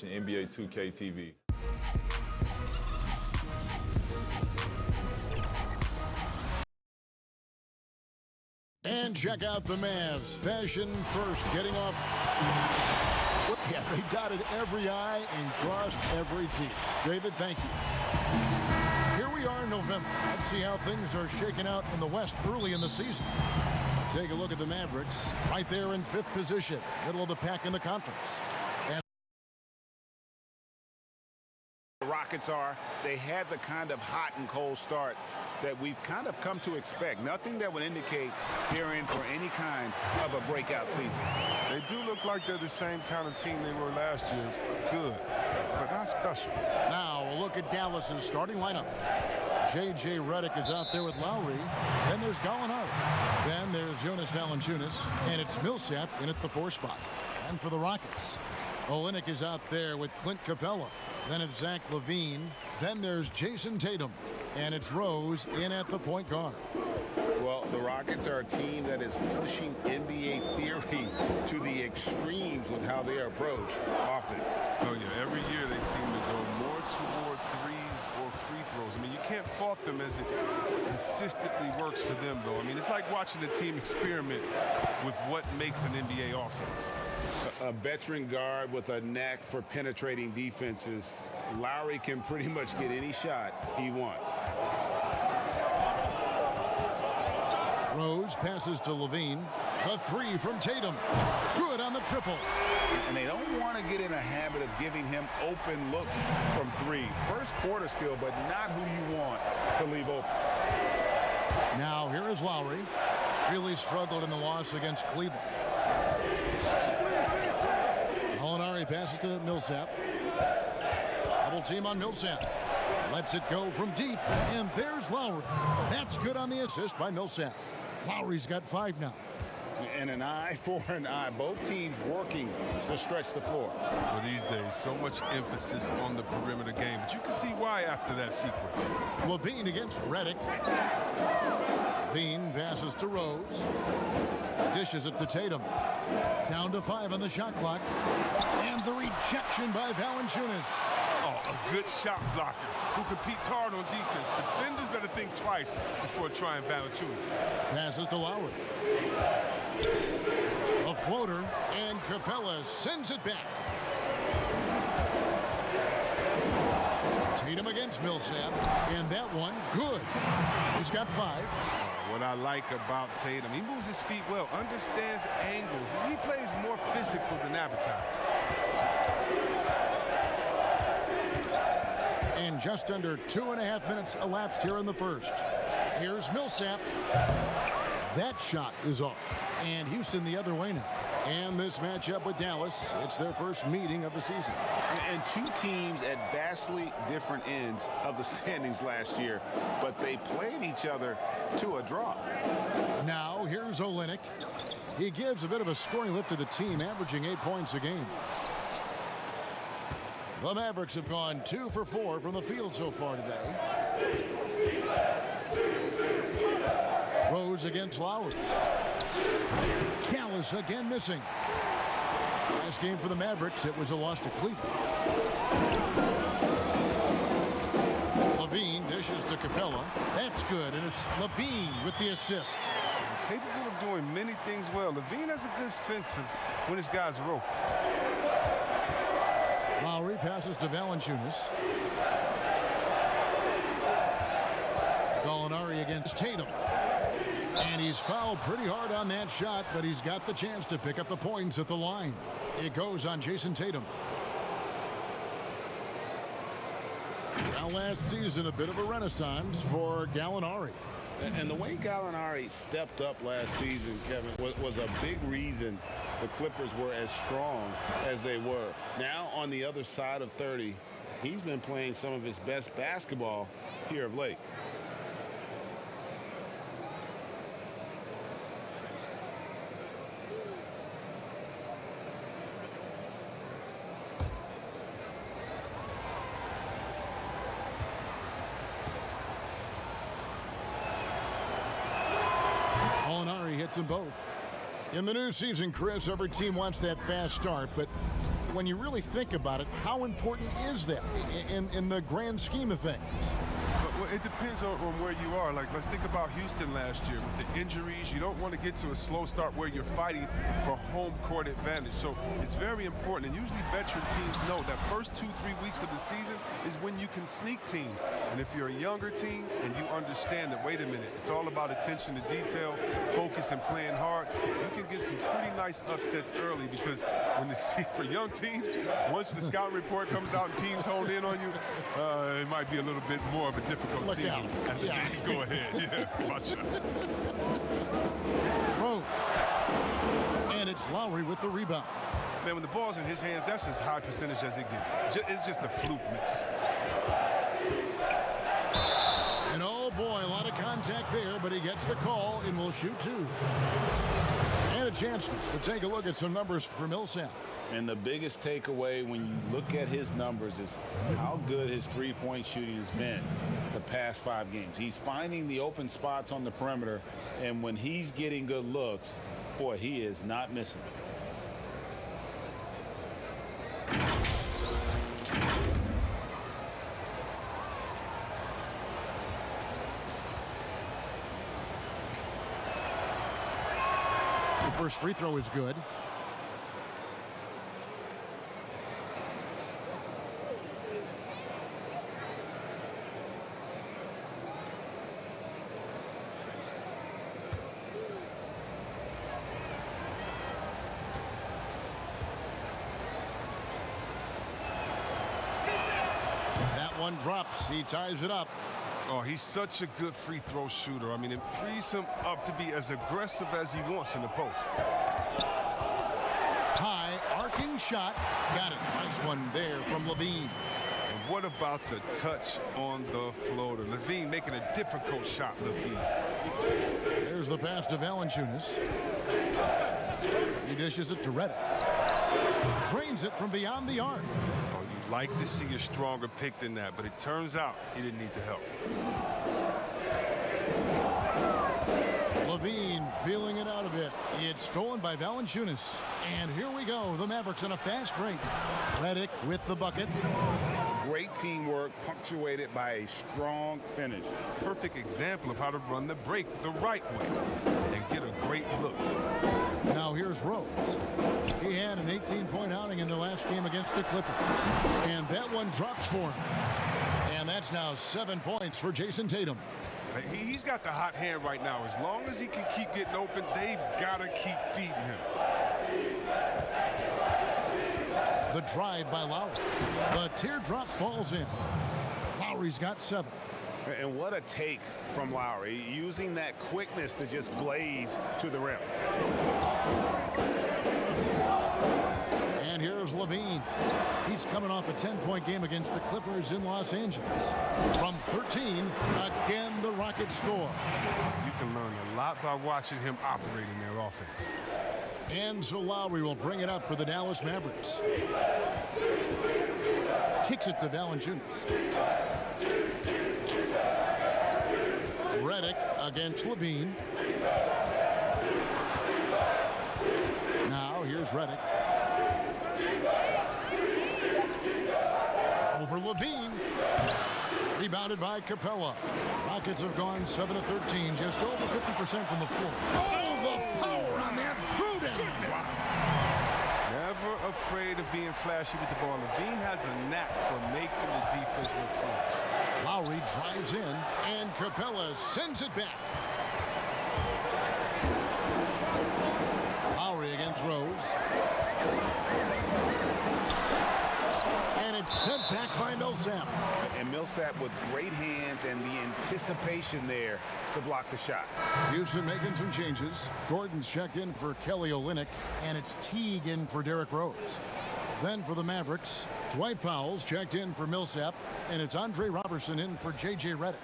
NBA 2K TV. And check out the Mavs. Fashion first, getting off. Yeah, they dotted every I and crossed every T. David, thank you. Here we are in November. Let's see how things are shaking out in the West early in the season. Take a look at the Mavericks. Right there in 5th position, middle of the pack in the conference. And the Rockets are, they had the kind of hot and cold start that we've kind of come to expect. Nothing that would indicate they're in for any kind of a breakout season. They do look like they're the same kind of team they were last year. Good, but not special. Now a look at Dallas's starting lineup. J.J. Redick is out there with Lowry. Then there's Gallinari. Then there's Jonas Valanciunas. And it's Millsap in at the 4 spot. And for the Rockets, Olynyk is out there with Clint Capella. Then it's Zach LaVine. Then there's Jason Tatum. And it's Rose in at the point guard. Well, the Rockets are a team that is pushing NBA theory to the extremes with how they approach offense. Oh, yeah, every year they seem to go more toward threes or free throws. I mean, you can't fault them as it consistently works for them, though. I mean, it's like watching a team experiment with what makes an NBA offense. A veteran guard with a knack for penetrating defenses. Lowry can pretty much get any shot he wants. Rose passes to LaVine. The 3 from Tatum. Good on the triple. And they don't want to get in a habit of giving him open looks from 3. First quarter still, but not who you want to leave open. Now here is Lowry. Really struggled in the loss against Cleveland. Gallinari passes to Millsap. Double team on Millsap. Lets it go from deep. And there's Lowry. That's good on the assist by Millsap. Lowry's got 5 now. And an eye for an eye. Both teams working to stretch the floor. Well, these days, so much emphasis on the perimeter game. But you can see why after that sequence. LaVine against Redick. LaVine passes to Rose. Dishes it to Tatum. Down to 5 on the shot clock. And the rejection by Valanciunas. Oh, a good shot blocker who competes hard on defense. Defenders better think twice before trying Valanciunas. Passes to Lowry. A floater, and Capella sends it back. Tatum against Millsap, and that one good. He's got 5. What I like about Tatum, he moves his feet well, understands angles, and he plays more physical than advertised. And just under 2.5 minutes elapsed here in the first. Here's Millsap. That shot is off. And Houston the other way now. And this matchup with Dallas, it's their first meeting of the season. And 2 teams at vastly different ends of the standings last year, but they played each other to a draw. Now here's Olynyk. He gives a bit of a scoring lift to the team, averaging 8 points a game. The Mavericks have gone 2 for 4 from the field so far today. Rose against Lowry. Dallas again missing. Last game for the Mavericks, it was a loss to Cleveland. LaVine dishes to Capella. That's good, and it's LaVine with the assist. Capable of doing many things well. LaVine has a good sense of when his guys are open. Lowry passes to Valanciunas. Gallinari against Tatum. And he's fouled pretty hard on that shot, but he's got the chance to pick up the points at the line. It goes on Jason Tatum. Now last season, a bit of a renaissance for Gallinari. And the way Gallinari stepped up last season, Kevin, was a big reason the Clippers were as strong as they were. Now on the other side of 30, he's been playing some of his best basketball here of late. Gallinari hits them both. In the new season, Chris, every team wants that fast start, but when you really think about it, how important is that in the grand scheme of things? Well, it depends on where you are. Like, let's think about Houston last year with the injuries. You don't want to get to a slow start where you're fighting for home court advantage. So it's very important. And usually veteran teams know that first 2-3 weeks of the season is when you can sneak teams. And if you're a younger team and you understand that, wait a minute, it's all about attention to detail, focus, and playing hard, you can get some pretty nice upsets early, because when for young teams, once the scouting report comes out and teams hone in on you, it might be a little bit more of a difficult Look season out. as the days go ahead. Yeah, watch out. Rose. And it's Lowry with the rebound. Man, when the ball's in his hands, that's as high percentage as it gets. It's just a fluke miss. And oh boy, a lot of contact there, but he gets the call and will shoot two. And a chance to take a look at some numbers for Millsap. And the biggest takeaway when you look at his numbers is how good his three-point shooting has been the past 5 games. He's finding the open spots on the perimeter, and when he's getting good looks, boy, he is not missing. The first free throw is good. One drops, he ties it up. Oh, he's such a good free throw shooter. I mean, it frees him up to be as aggressive as he wants in the post. High, arcing shot. Got it. Nice one there from Levine. And what about the touch on the floater? Levine making a difficult shot look easy. There's the pass to Valanciunas. He dishes it to Redick. Drains it from beyond the arc. Like to see a stronger pick than that, but it turns out he didn't need the help. Levine feeling it out a bit. It's stolen by Valanciunas. And here we go. The Mavericks on a fast break. Redick with the bucket. Great teamwork punctuated by a strong finish. Perfect example of how to run the break the right way and get a great look. Now here's Rose. He had an 18-point outing in the last game against the Clippers. And that one drops for him. And that's now 7 points for Jason Tatum. He's got the hot hand right now. As long as he can keep getting open, they've got to keep feeding him. The drive by Lowry. The teardrop falls in. Lowry's got 7. And what a take from Lowry, using that quickness to just blaze to the rim. And here's Levine. He's coming off a 10-point game against the Clippers in Los Angeles. From 13, again the Rockets score. You can learn a lot by watching him operating their offense. And so Lowry will bring it up for the Dallas Mavericks. Kicks it to Valanciunas. Redick against Levine. Now here's Redick. Over Levine. Rebounded by Capella. Rockets have gone 7 of 13, just over 50% from the floor. Oh, the power on that throw-down. Never afraid of being flashy with the ball. Levine has a knack for making the defense look flash. Lowry drives in, and Capella sends it back. Lowry against Rose. And it's sent back by Millsap. And Millsap with great hands and the anticipation there to block the shot. Houston making some changes. Gordon's checked in for Kelly Olynyk, and it's Teague in for Derrick Rose. Then for the Mavericks, Dwight Powell's checked in for Millsap, and it's Andre Robertson in for J.J. Redick.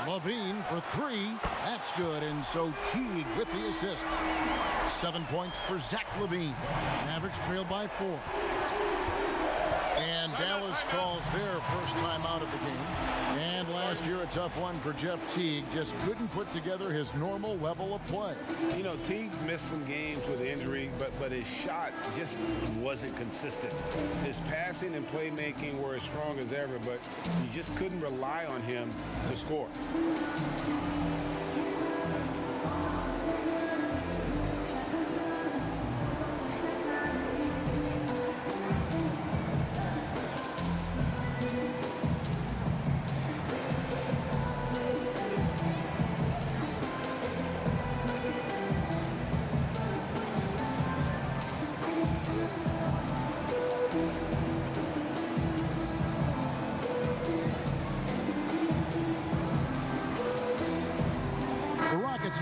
Levine for 3. That's good, and so Teague with the assist. 7 points for Zach Levine. Mavericks trail by 4. And Dallas calls their first time out of the game. And last year, a tough one for Jeff Teague. Just couldn't put together his normal level of play. You know, Teague missed some games with injury, but his shot just wasn't consistent. His passing and playmaking were as strong as ever, but you just couldn't rely on him to score.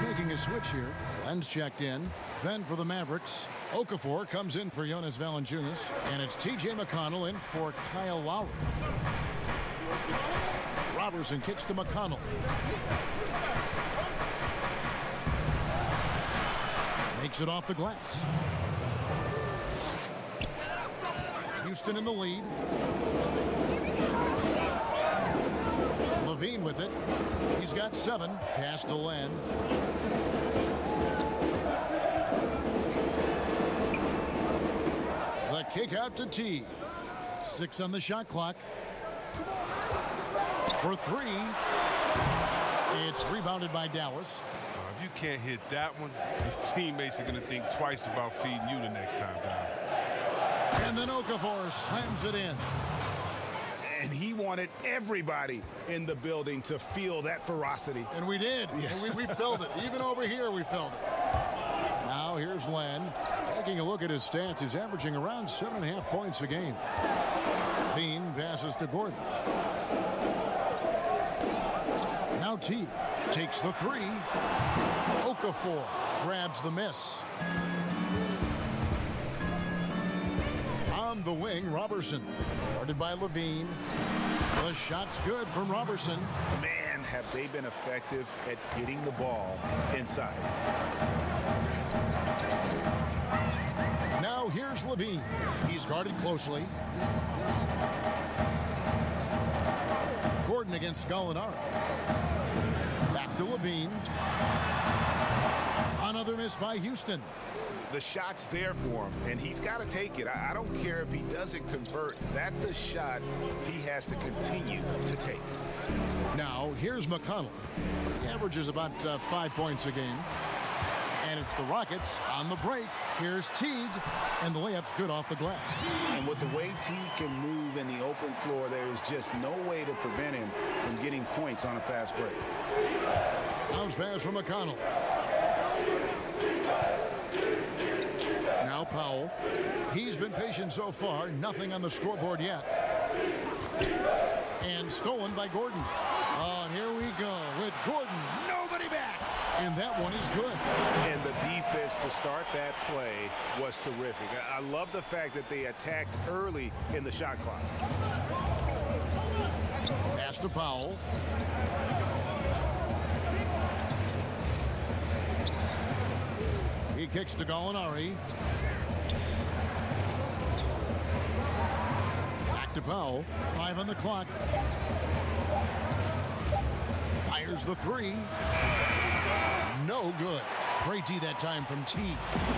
Making a switch here. Len's checked in. Then for the Mavericks, Okafor comes in for Jonas Valanciunas. And it's T.J. McConnell in for Kyle Lowry. Robertson kicks to McConnell. Makes it off the glass. Houston in the lead. Levine with it. He's got 7. Pass to Len. The kick out to T. 6 on the shot clock. For 3. It's rebounded by Dallas. If you can't hit that one, your teammates are going to think twice about feeding you the next time down. And then Okafor slams it in. And he wanted everybody in the building to feel that ferocity. And we did. Yeah. And we felt it. Even over here, we felt it. Now here's Len. Taking a look at his stats, he's averaging around 7.5 points a game. Bean passes to Gordon. Now T takes the 3. Okafor grabs the miss. On the wing, Robertson. Guarded by Levine. The shot's good from Robertson. Man, have they been effective at getting the ball inside. Now here's Levine. He's guarded closely. Gordon against Gallinari. Back to Levine. Another miss by Houston. The shot's there for him, and he's got to take it. I don't care if he doesn't convert. That's a shot he has to continue to take. Now, here's McConnell. He averages about 5 points a game. And it's the Rockets on the break. Here's Teague, and the layup's good off the glass. And with the way Teague can move in the open floor, there is just no way to prevent him from getting points on a fast break. Bounce pass from McConnell. Now Powell. He's been patient so far. Nothing on the scoreboard yet. And stolen by Gordon. Oh, and here we go with Gordon. Nobody back. And that one is good. And the defense to start that play was terrific. I love the fact that they attacked early in the shot clock. Pass to Powell. He kicks to Gallinari. Back to Powell. 5 on the clock. Fires the 3. No good. Great D that time from T.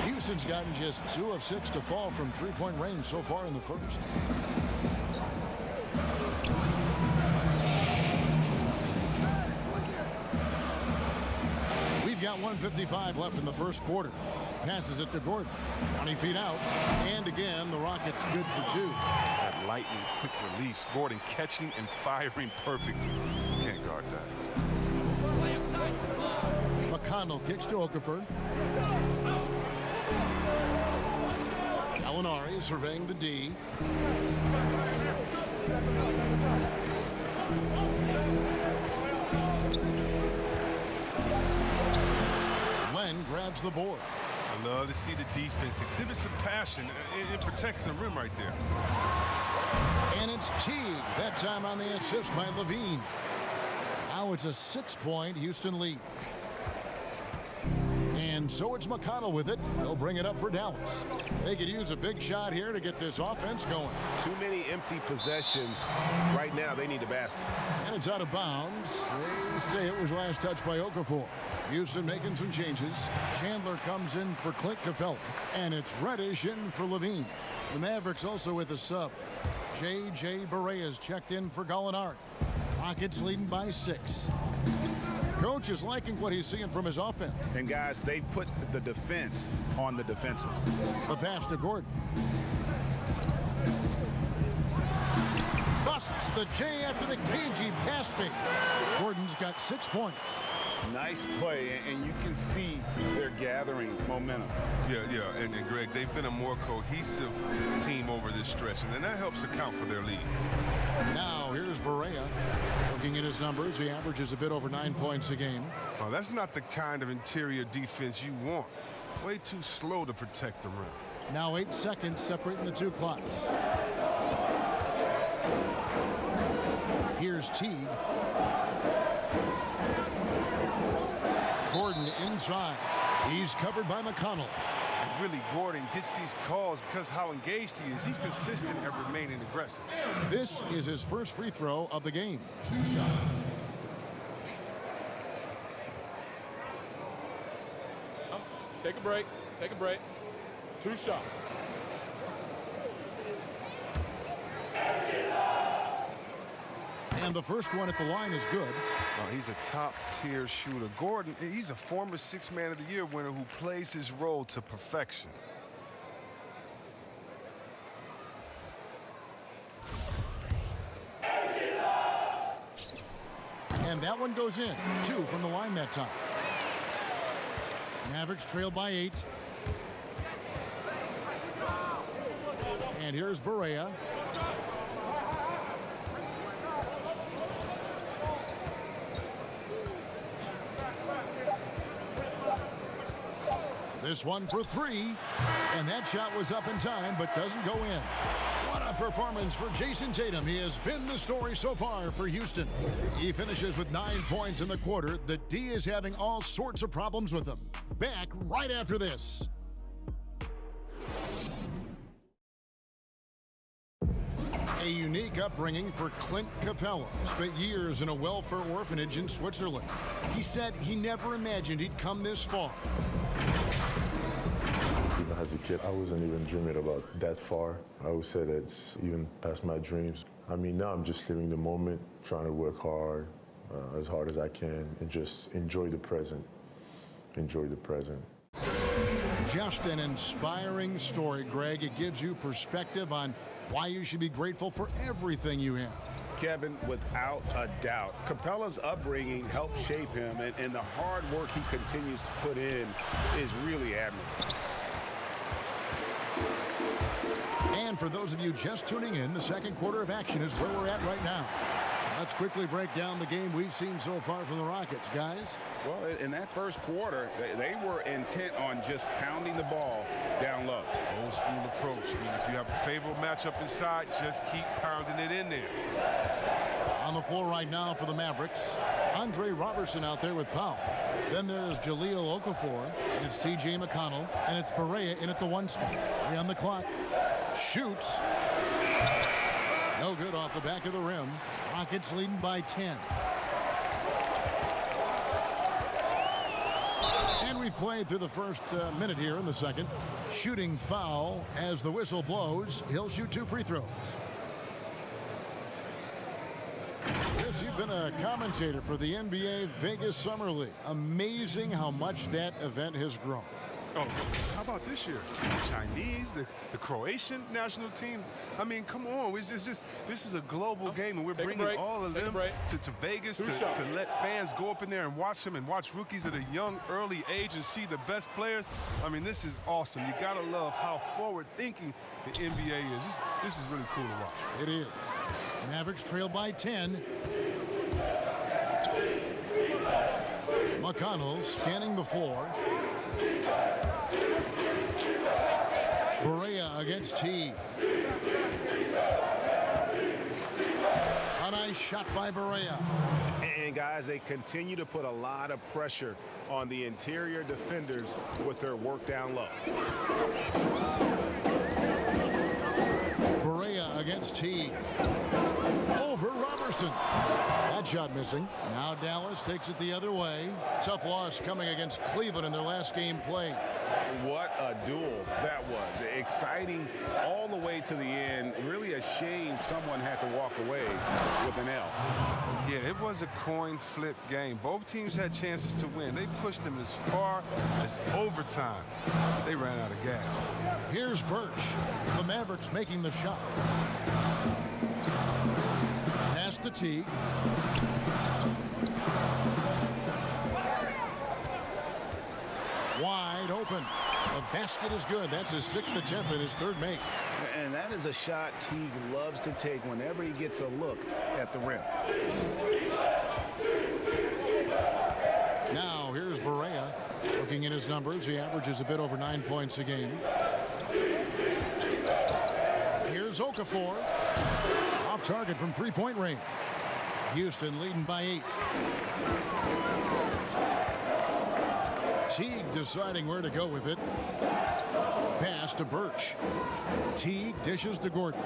Houston's gotten just 2 of 6 to fall from three-point range so far in the first. We've got 1:55 left in the first quarter. Passes it to Gordon. 20 feet out. And again, the Rockets good for 2. That lightning quick release. Gordon catching and firing perfectly. Can't guard that. McConnell kicks to Okafor. Gallinari surveying the D. Len grabs the board. I love to see the defense exhibit some passion in protecting the rim right there. And it's Teague, that time on the assist by Levine. Now it's a 6-point Houston lead. And And so it's McConnell with it. He'll bring it up for Dallas. They could use a big shot here to get this offense going. Too many empty possessions. Right now, they need a basket. And it's out of bounds. They say it was last touched by Okafor. Houston making some changes. Chandler comes in for Clint Capella. And it's Reddish in for Levine. The Mavericks also with a sub. J.J. Barea checked in for Gallinari. Rockets leading by 6. Coach is liking what he's seeing from his offense. And, guys, they've put the defense on the defensive. The pass to Gordon. Busts the J after the cagey pass fake. Gordon's got 6 points. Nice play, and you can see they're gathering momentum. Yeah, and Greg, they've been a more cohesive team over this stretch, and that helps account for their lead. Now, here's Barea. Looking at his numbers, he averages a bit over 9 points a game. Oh, that's not the kind of interior defense you want. Way too slow to protect the rim. Now 8 seconds separating the two clocks. Here's Teague. Gordon inside. He's covered by McConnell. And really, Gordon gets these calls because how engaged he is. He's consistent at remaining aggressive. This is his first free throw of the game. 2 shots. Take a break. Take a break. 2 shots. And the first one at the line is good. Oh, he's a top-tier shooter. Gordon, he's a former 6th Man of the Year winner who plays his role to perfection. And that one goes in. 2 from the line that time. Mavericks trail by 8. And here's Barea. This one for 3. And that shot was up in time, but doesn't go in. What a performance for Jason Tatum. He has been the story so far for Houston. He finishes with 9 points in the quarter. The D is having all sorts of problems with him. Back right after this. A unique upbringing for Clint Capella. Spent years in a welfare orphanage in Switzerland. He said he never imagined he'd come this far. Even as a kid, I wasn't even dreaming about that far. I always said it's even past my dreams. I mean, now I'm just living the moment, trying to work hard as I can, and just enjoy the present. Enjoy the present. Just an inspiring story, Greg. It gives you perspective on why you should be grateful for everything you have. Kevin, without a doubt, Capella's upbringing helped shape him, and the hard work he continues to put in is really admirable. And for those of you just tuning in, the second quarter of action is where we're at right now. Let's quickly break down the game we've seen so far from the Rockets, guys. Well, in that first quarter, they were intent on just pounding the ball down low. Old school approach. I mean, if you have a favorable matchup inside, just keep pounding it in there. On the floor right now for the Mavericks, Andre Robertson out there with Powell. Then there's Jahlil Okafor, and it's T.J. McConnell, and it's Barea in at the 1 spot. 3 on the clock. Shoots. No good off the back of the rim. Rockets leading by 10. And we've played through the first minute here in the second. Shooting foul as the whistle blows. He'll shoot 2 free throws. Yes, you've been a commentator for the NBA Vegas Summer League. Amazing how much that event has grown. Oh, how about this year? The Chinese, the Croatian national team. I mean, come on. It's just this is a global game, and we're bringing all of them to Vegas to let fans go up in there and watch them and watch rookies at a young, early age and see the best players. I mean, this is awesome. You got to love how forward-thinking the NBA is. This is really cool to watch. It is. Mavericks trail by 10. McConnell scanning the floor. Barea against T. A nice Nice shot by Berea. And guys, they continue to put a lot of pressure on the interior defenders with their work down low. Berea against Teague. Over Robertson. That shot missing. Now Dallas takes it the other way. Tough loss coming against Cleveland in their last game played. What a duel that was. Exciting all the way to the end. Really a shame someone had to walk away with an L. Yeah, it was a coin flip game. Both teams had chances to win. They pushed them as far as overtime. They ran out of gas. Here's Birch. The Mavericks making the shot. Pass to Teague. Wide open. The basket is good. That's his 6th attempt and his 3rd make. And that is a shot Teague loves to take whenever he gets a look at the rim. Now here's Berea. Looking at his numbers, he averages a bit over 9 points a game. Here's Okafor. Off target from 3-point range. Houston leading by 8. Teague deciding where to go with it. Pass to Birch. Teague dishes to Gordon.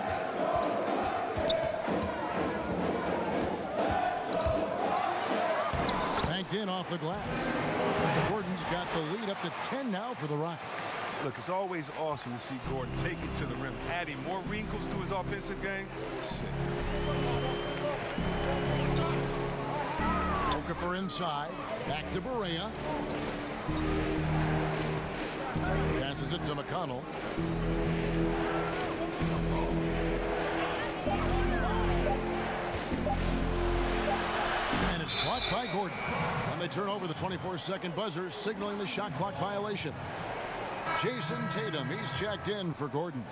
Banked in off the glass. Gordon's got the lead up to 10 now for the Rockets. Look, it's always awesome to see Gordon take it to the rim, adding more wrinkles to his offensive game. Sick. Okafor inside. Back to Berea. Passes it to McConnell. And it's blocked by Gordon. And they turn over the 24-second buzzer, signaling the shot clock violation. Jason Tatum, he's checked in for Gordon.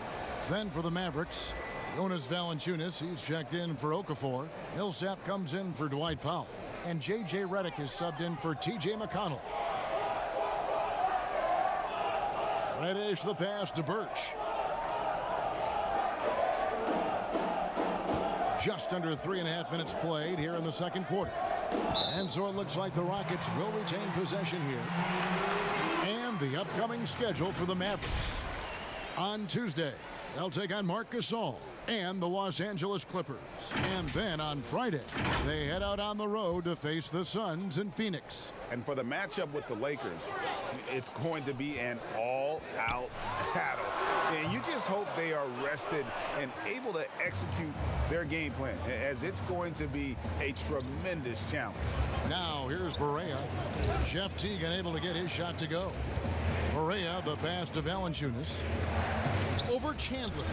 Then for the Mavericks, Jonas Valanciunas, he's checked in for Okafor. Millsap comes in for Dwight Powell. And J.J. Redick is subbed in for T.J. McConnell. Reddish the pass to Birch. Just under 3.5 minutes played here in the second quarter. And so it looks like the Rockets will retain possession here. And the upcoming schedule for the Mavericks. On Tuesday, they'll take on Marc Gasol and the Los Angeles Clippers. And then on Friday, they head out on the road to face the Suns in Phoenix. And for the matchup with the Lakers, it's going to be an all-out battle. And you just hope they are rested and able to execute their game plan, as it's going to be a tremendous challenge. Now here's Berea. Jeff Teague unable to get his shot to go. Berea, the pass to Valanciunas. Over Chandler.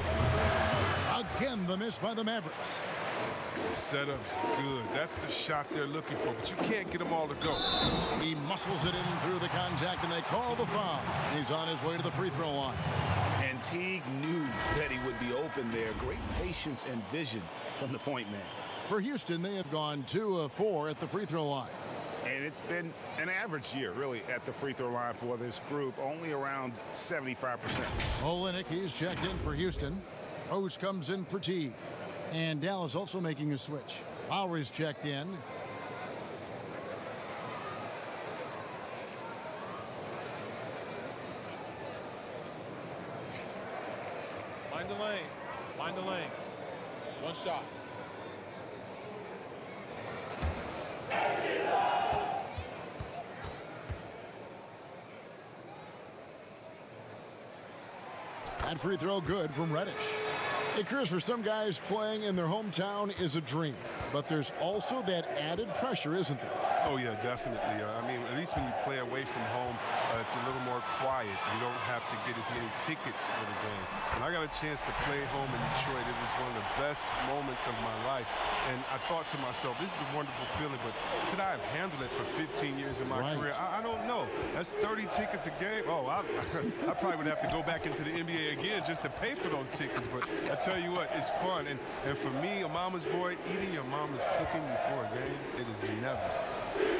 Again, the miss by the Mavericks. Setup's good. That's the shot they're looking for, but you can't get them all to go. He muscles it in through the contact, and they call the foul. He's on his way to the free throw line. And Teague knew that he would be open there. Great patience and vision from the point man. For Houston, they have gone 2 of 4 at the free throw line. And it's been an average year, really, at the free throw line for this group, only around 75%. Olynyk, he's checked in for Houston. Rose comes in for Teague. And Dallas also making a switch. Lowry's checked in. Mind the lanes. Mind the lanes. One shot. That free throw good from Reddish. Hey, Chris, for some guys, playing in their hometown is a dream. But there's also that added pressure, isn't there? Oh, yeah, definitely. I mean, at least when you play away from home, it's a little more quiet. You don't have to get as many tickets for the game. And I got a chance to play home in Detroit. It was one of the best moments of my life. And I thought to myself, this is a wonderful feeling, but could I have handled it for 15 years in my career? I don't know. That's 30 tickets a game. Oh, I probably would have to go back into the NBA again just to pay for those tickets. But I tell you what, it's fun. And for me, a mama's boy, eating your mama's cooking before a game, it is never,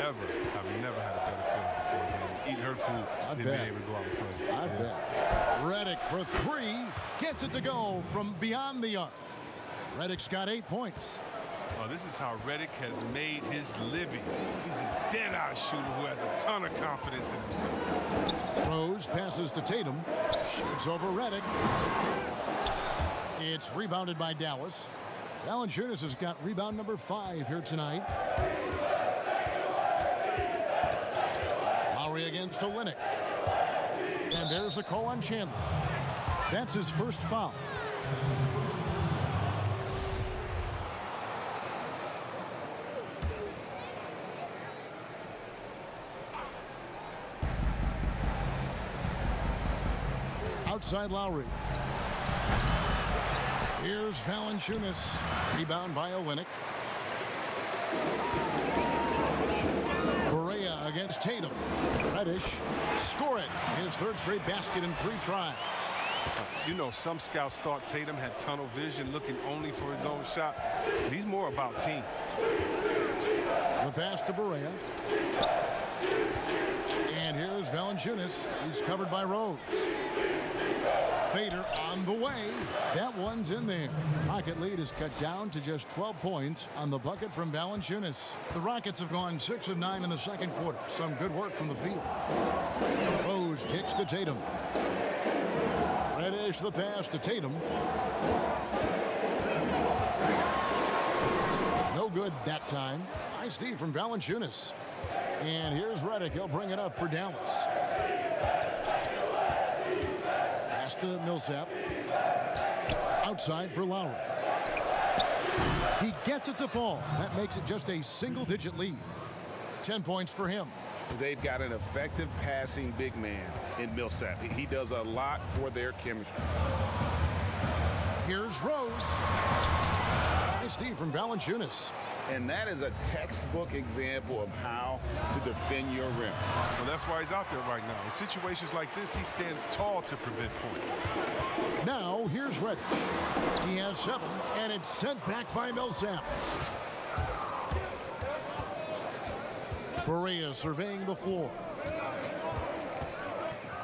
ever, I've never had a better feeling before a game. Eating her food and being able to go out and play. I bet. Redick for 3. Gets it to go from beyond the arc. Reddick's got 8 points. Oh, this is how Redick has made his living. He's a dead-eye shooter who has a ton of confidence in himself. Rose passes to Tatum. Shoots over Redick. It's rebounded by Dallas. Valanciunas has got rebound number 5 here tonight. Lowry against Olynyk. And there's the call on Chandler. That's his first foul. Outside Lowry. Here's Valanciunas. Rebound by Olynyk. Barea against Tatum. Reddish. Score it. His third straight basket in 3 tries. You know, some scouts thought Tatum had tunnel vision, looking only for his own shot. But he's more about team. The pass to Barea. And here's Valanciunas. He's covered by Rose. Fader on the way. That one's in there. Rocket lead is cut down to just 12 points on the bucket from Valanciunas. The Rockets have gone 6 of 9 in the second quarter. Some good work from the field. Rose kicks to Tatum. Reddish the pass to Tatum. No good that time. Nice D from Valanciunas. And here's Redick. He'll bring it up for Dallas. Pass to Millsap. Outside for Lowry. He gets it to fall. That makes it just a single-digit lead. 10 points for him. They've got an effective passing big man in Millsap. He does a lot for their chemistry. Here's Rose. Nice D from Valanciunas. And that is a textbook example of how to defend your rim. Well, that's why he's out there right now. In situations like this, he stands tall to prevent points. Now, here's Reddish. He has 7, and it's sent back by Millsap. Barea surveying the floor.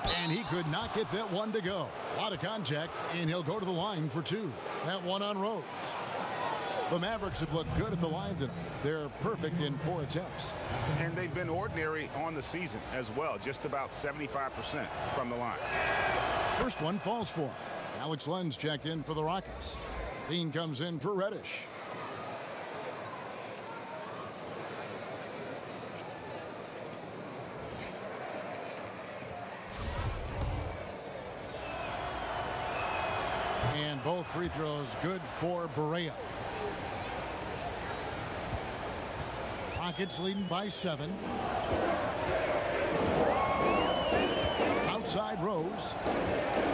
And he could not get that one to go. A lot of contact, and he'll go to the line for 2. That one on Rose. The Mavericks have looked good at the line, and they're perfect in 4 attempts. And they've been ordinary on the season as well, just about 75% from the line. First one falls for him. Alex Len's checked in for the Rockets. Bean comes in for Reddish. And both free throws good for Barea. Rockets leading by 7. Outside Rose.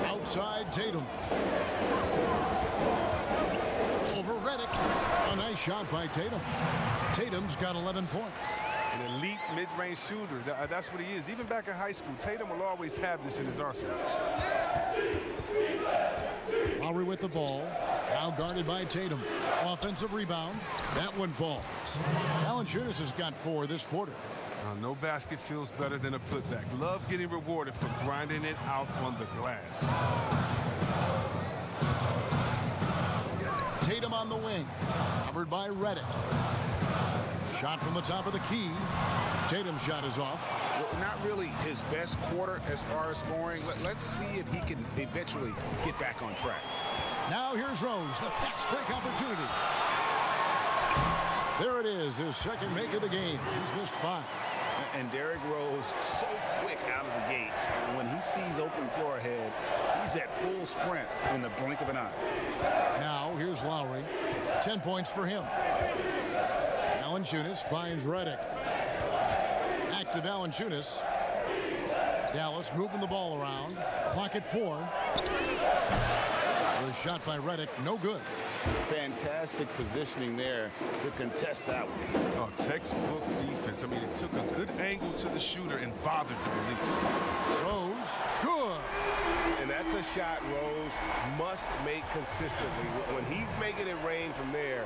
Outside Tatum. Over Redick. A nice shot by Tatum. Tatum's got 11 points. An elite mid-range shooter. That's what he is. Even back in high school, Tatum will always have this in his arsenal. Lowry with the ball. Now guarded by Tatum. Offensive rebound. That one falls. Valanciunas has got 4 this quarter. No basket feels better than a putback. Love getting rewarded for grinding it out on the glass. Tatum on the wing. Covered by Redick. Shot from the top of the key. Tatum's shot is off. Well, not really his best quarter as far as scoring. Let's see if he can eventually get back on track. Now here's Rose, the fast break opportunity. There it is, his second make of the game. He's missed 5. And Derrick Rose so quick out of the gates. And when he sees open floor ahead, he's at full sprint in the blink of an eye. Now here's Lowry. 10 points for him. Valanciunas finds Redick. Back to Valanciunas. Dallas moving the ball around. Clock at 4. The shot by Redick, no good. Fantastic positioning there to contest that one. Oh, textbook defense. I mean, it took a good angle to the shooter and bothered the release. Rose, good. And that's a shot Rose must make consistently. When he's making it rain from there,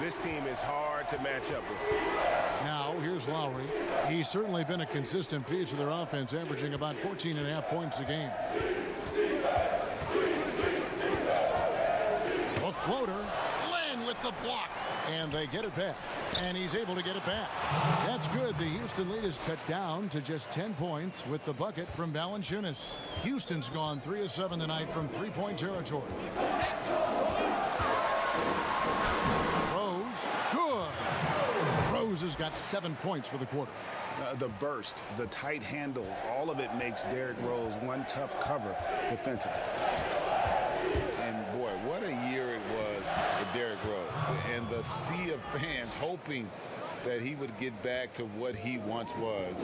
this team is hard to match up with. Now, here's Lowry. He's certainly been a consistent piece of their offense, averaging about 14.5 points a game. A floater. Len with the block. And they get it back. And he's able to get it back. That's good. The Houston lead is cut down to just 10 points with the bucket from Valanciunas. Houston's gone 3 of 7 tonight from three-point territory. Rose, good. Rose has got 7 points for the quarter. The burst, the tight handles, all of it makes Derrick Rose one tough cover defensively. And boy, what a year it was for Derrick Rose. And the sea of fans hoping that he would get back to what he once was,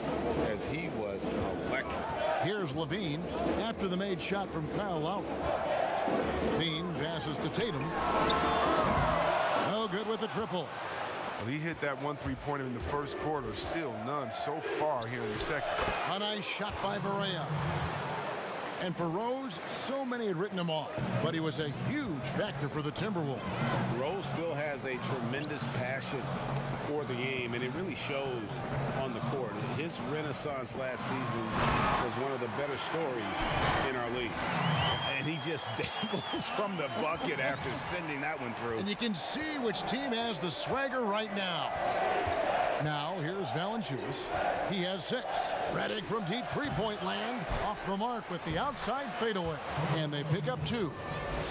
as he was electric. Here's Levine after the made shot from Kyle Lowry. Levine passes to Tatum. No good with the triple. Well, he hit that 1 3-pointer in the first quarter. Still none so far here in the second. A nice shot by Barea. And for Rose, so many had written him off, but he was a huge factor for the Timberwolves. Rose still has a tremendous passion for the game, and it really shows on the court. His renaissance last season was one of the better stories in our league. And he just dangles from the bucket after sending that one through. And you can see which team has the swagger right now. Now, here's Valanciunas. He has 6. Redick from deep three-point land. Off the mark with the outside fadeaway. And they pick up 2.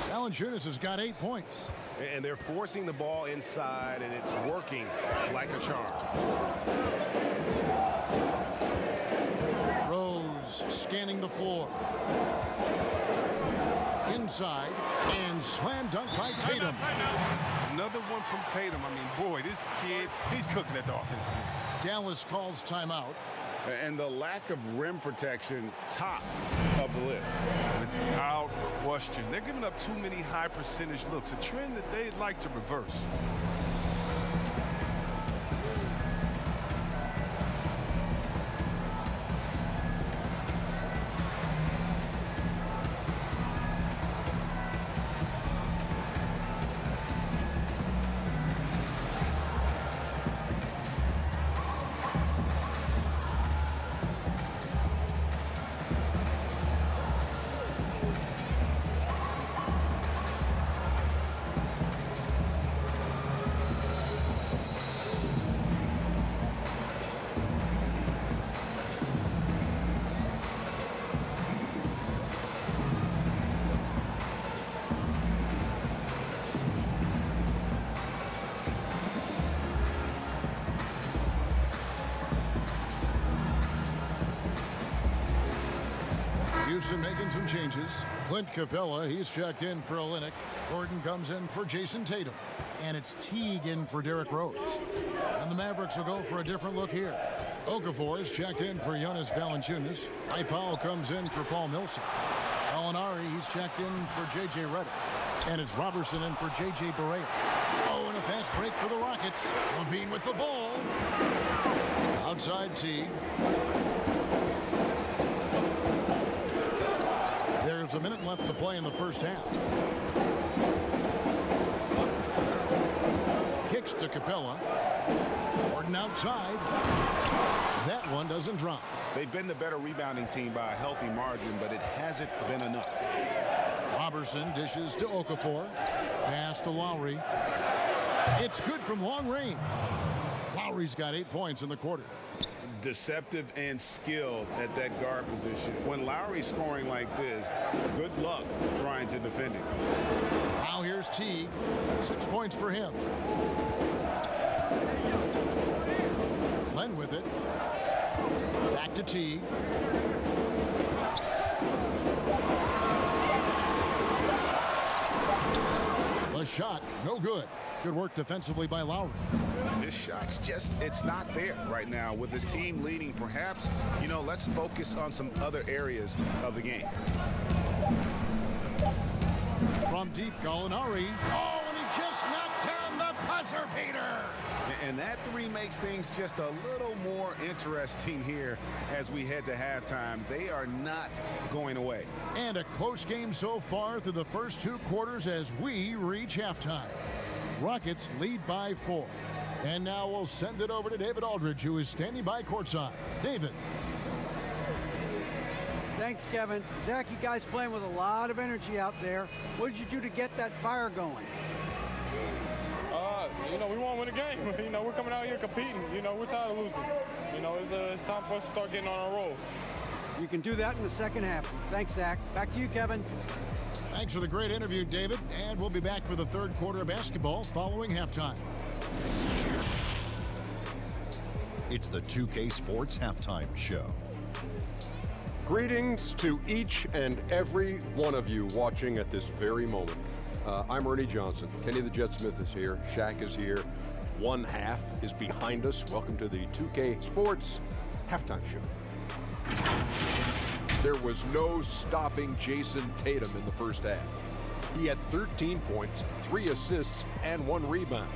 Valanciunas has got 8 points. And they're forcing the ball inside, and it's working like a charm. Rose scanning the floor. Inside, and slam dunk by Tatum. Another one from Tatum. I mean, boy, this kid, he's cooking at the offensive end. Dallas calls timeout. And the lack of rim protection, top of the list. Without question. They're giving up too many high percentage looks, a trend that they'd like to reverse. Houston making some changes. Clint Capella, he's checked in for Olynyk. Gordon comes in for Jason Tatum. And it's Teague in for Derrick Rose. And the Mavericks will go for a different look here. Okafor is checked in for Jonas Valanciunas. Powell comes in for Paul Millsap. Gallinari, he's checked in for J.J. Redick. And it's Robertson in for J.J. Barea. Oh, and a fast break for the Rockets. Levine with the ball. Outside Teague. There's a minute left to play in the first half. Kicks to Capella. Gordon outside. That one doesn't drop. They've been the better rebounding team by a healthy margin, but it hasn't been enough. Robertson dishes to Okafor. Pass to Lowry. It's good from long range. Lowry's got 8 points in the quarter. Deceptive and skilled at that guard position. When Lowry's scoring like this, good luck trying to defend him. Now here's Teague. 6 points for him. Len with it. Back to Teague. The shot, no good. Good work defensively by Lowry. His shot's just, it's not there right now. With his team leading, perhaps, let's focus on some other areas of the game. From deep, Gallinari. Oh, and he just knocked down the buzzer beater. And that 3 makes things just a little more interesting here as we head to halftime. They are not going away. And a close game so far through the first 2 quarters as we reach halftime. Rockets lead by 4. And now we'll send it over to David Aldridge, who is standing by courtside. David. Thanks, Kevin. Zach, you guys playing with a lot of energy out there. What did you do to get that fire going? we want to win the game. We're coming out here competing. We're tired of losing. It's time for us to start getting on our roll. You can do that in the second half. Thanks, Zach. Back to you, Kevin. Thanks for the great interview, David. And we'll be back for the third quarter of basketball following halftime. It's the 2K Sports Halftime Show. Greetings to each and every one of you watching at this very moment. I'm Ernie Johnson. Kenny the Jet Smith is here. Shaq is here. One half is behind us. Welcome to the 2K Sports Halftime Show. There was no stopping Jason Tatum in the first half. He had 13 points, 3 assists, and 1 rebound.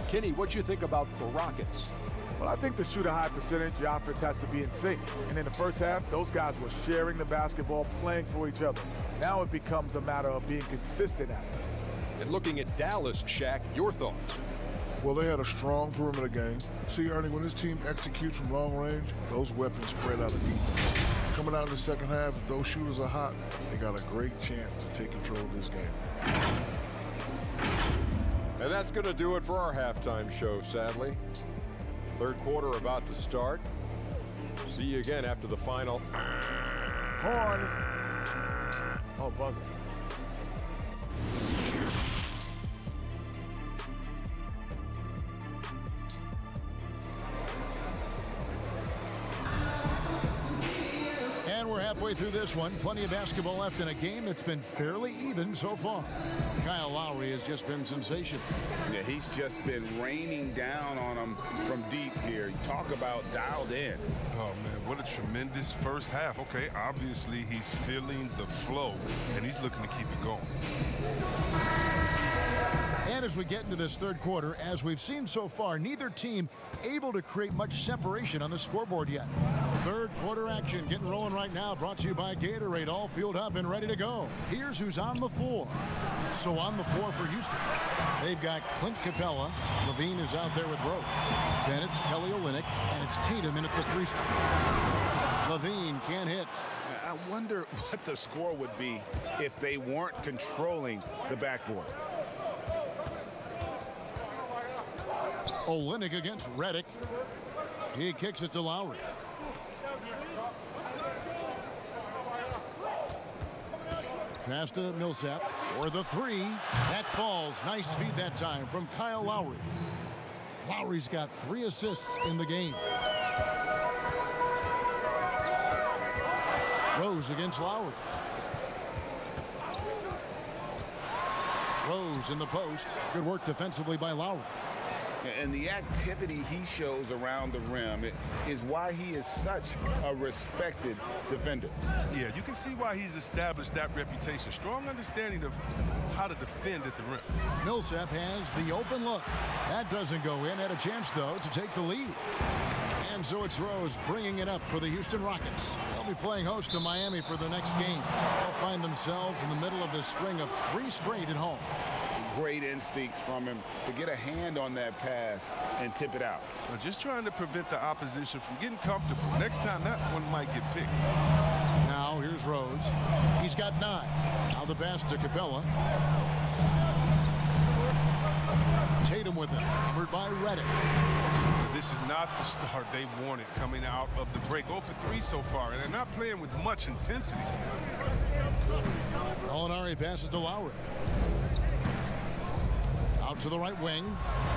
Kenny, what you think about the Rockets? Well, I think to shoot a high percentage, the offense has to be in sync. And in the first half, those guys were sharing the basketball, playing for each other. Now it becomes a matter of being consistent at it. And looking at Dallas, Shaq, your thoughts? Well, they had a strong perimeter game. See, Ernie, when this team executes from long range, those weapons spread out of defense. Coming out in the second half, if those shooters are hot, they got a great chance to take control of this game. And that's going to do it for our halftime show, sadly. Third quarter about to start. See you again after the final. Horn. Oh, buzzer. And we're halfway through this one. Plenty of basketball left in a game that's been fairly even so far. Kyle Lowry has just been sensational. Yeah, he's just been raining down on them from deep here. You talk about dialed in. Oh, man, what a tremendous first half. Okay, obviously he's feeling the flow, and he's looking to keep it going. And as we get into this third quarter, as we've seen so far, neither team able to create much separation on the scoreboard yet. Third quarter action getting rolling right now, brought to you by Gatorade, all fueled up and ready to go. Here's who's on the floor. So on the floor for Houston, they've got Clint Capella. Levine is out there with Rose. Then it's Kelly Olynyk, and it's Tatum in at the 3 spot. Levine can't hit. I wonder what the score would be if they weren't controlling the backboard. Olynyk against Redick. He kicks it to Lowry. Pass to Millsap for the 3. That falls. Nice feed that time from Kyle Lowry. Lowry's got 3 assists in the game. Rose against Lowry. Rose in the post. Good work defensively by Lowry. And the activity he shows around the rim is why he is such a respected defender. Yeah, you can see why he's established that reputation. Strong understanding of how to defend at the rim. Millsap has the open look. That doesn't go in. Had a chance, though, to take the lead. And so it's Rose bringing it up for the Houston Rockets. They'll be playing host to Miami for the next game. They'll find themselves in the middle of this string of 3 straight at home. Great instincts from him to get a hand on that pass and tip it out. Just trying to prevent the opposition from getting comfortable. Next time, that one might get picked. Now here's Rose. He's got 9. Now the pass to Capella. Tatum with it, covered by Redick. This is not the start they wanted coming out of the break. 0 for 3 so far, and they're not playing with much intensity. Gallinari passes to Lowry. Out to the right wing.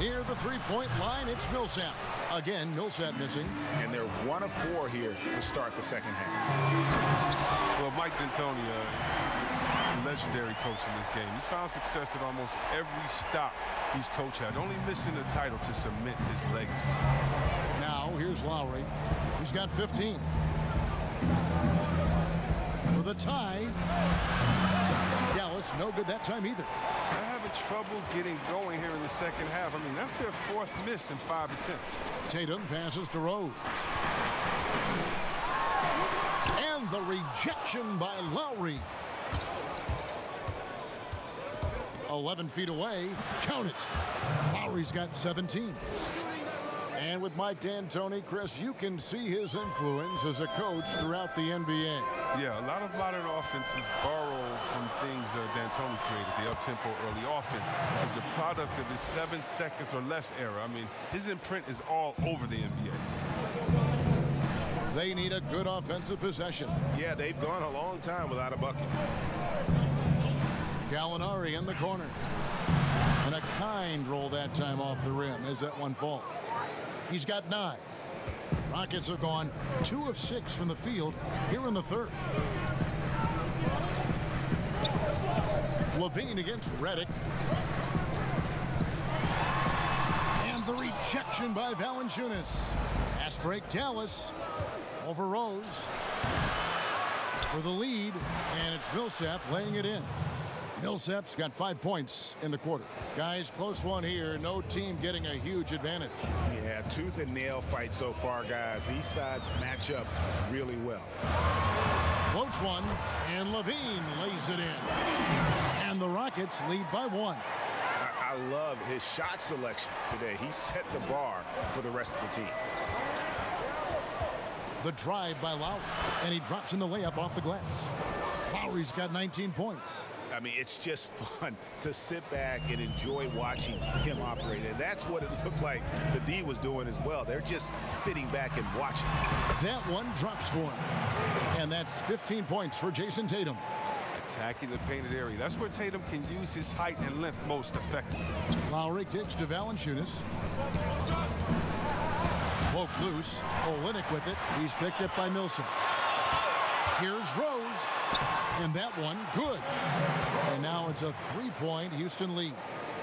Near the 3-point line, it's Millsap. Again, Millsap missing. And they're 1 of 4 here to start the second half. Well, Mike D'Antoni, legendary coach in this game. He's found success at almost every stop he's coached at, only missing the title to cement his legacy. Now, here's Lowry. He's got 15. For the tie. Dallas, no good that time either. They're having trouble getting going here in the second half. I mean, that's their 4th miss in 5 attempts. Tatum passes to Rose. And the rejection by Lowry. 11 feet away. Count it. Lowry's got 17. And with Mike D'Antoni, Chris, you can see his influence as a coach throughout the NBA. Yeah, a lot of modern offenses borrow from things D'Antoni created. The up-tempo early offense is a product of his 7 seconds or less era. I mean, his imprint is all over the NBA. They need a good offensive possession. Yeah, they've gone a long time without a bucket. Gallinari in the corner. And a kind roll that time off the rim as that one falls. He's got 9. Rockets are gone 2 of 6 from the field here in the third. Levine against Redick. And the rejection by Valanciunas. Pass break, Dallas over Rose for the lead, and it's Millsap laying it in. Millsap's got 5 points in the quarter. Guys, close one here. No team getting a huge advantage. Yeah, tooth and nail fight so far, guys. These sides match up really well. Floats one, and Levine lays it in. And the Rockets lead by 1. I love his shot selection today. He set the bar for the rest of the team. The drive by Lowry, and he drops in the layup off the glass. Lowry's got 19 points. I mean, it's just fun to sit back and enjoy watching him operate. And that's what it looked like the D was doing as well. They're just sitting back and watching. That one drops for him. And that's 15 points for Jason Tatum. Attacking the painted area. That's where Tatum can use his height and length most effectively. Lowry kicks to Valanciunas. Poke loose. Olynyk with it. He's picked up by Millsap. Here's Rose. And that one, good. And now it's a 3-point Houston lead.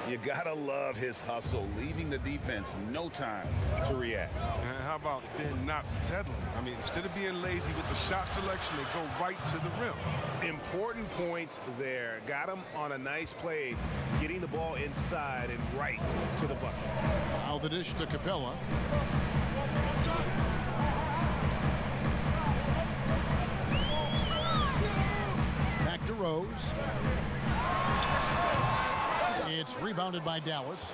You gotta love his hustle, leaving the defense no time to react. And how about then not settling? I mean, instead of being lazy with the shot selection, they go right to the rim. Important points there. Got him on a nice play, getting the ball inside and right to the bucket. Now the dish to Capella. Back to Rose. It's rebounded by Dallas.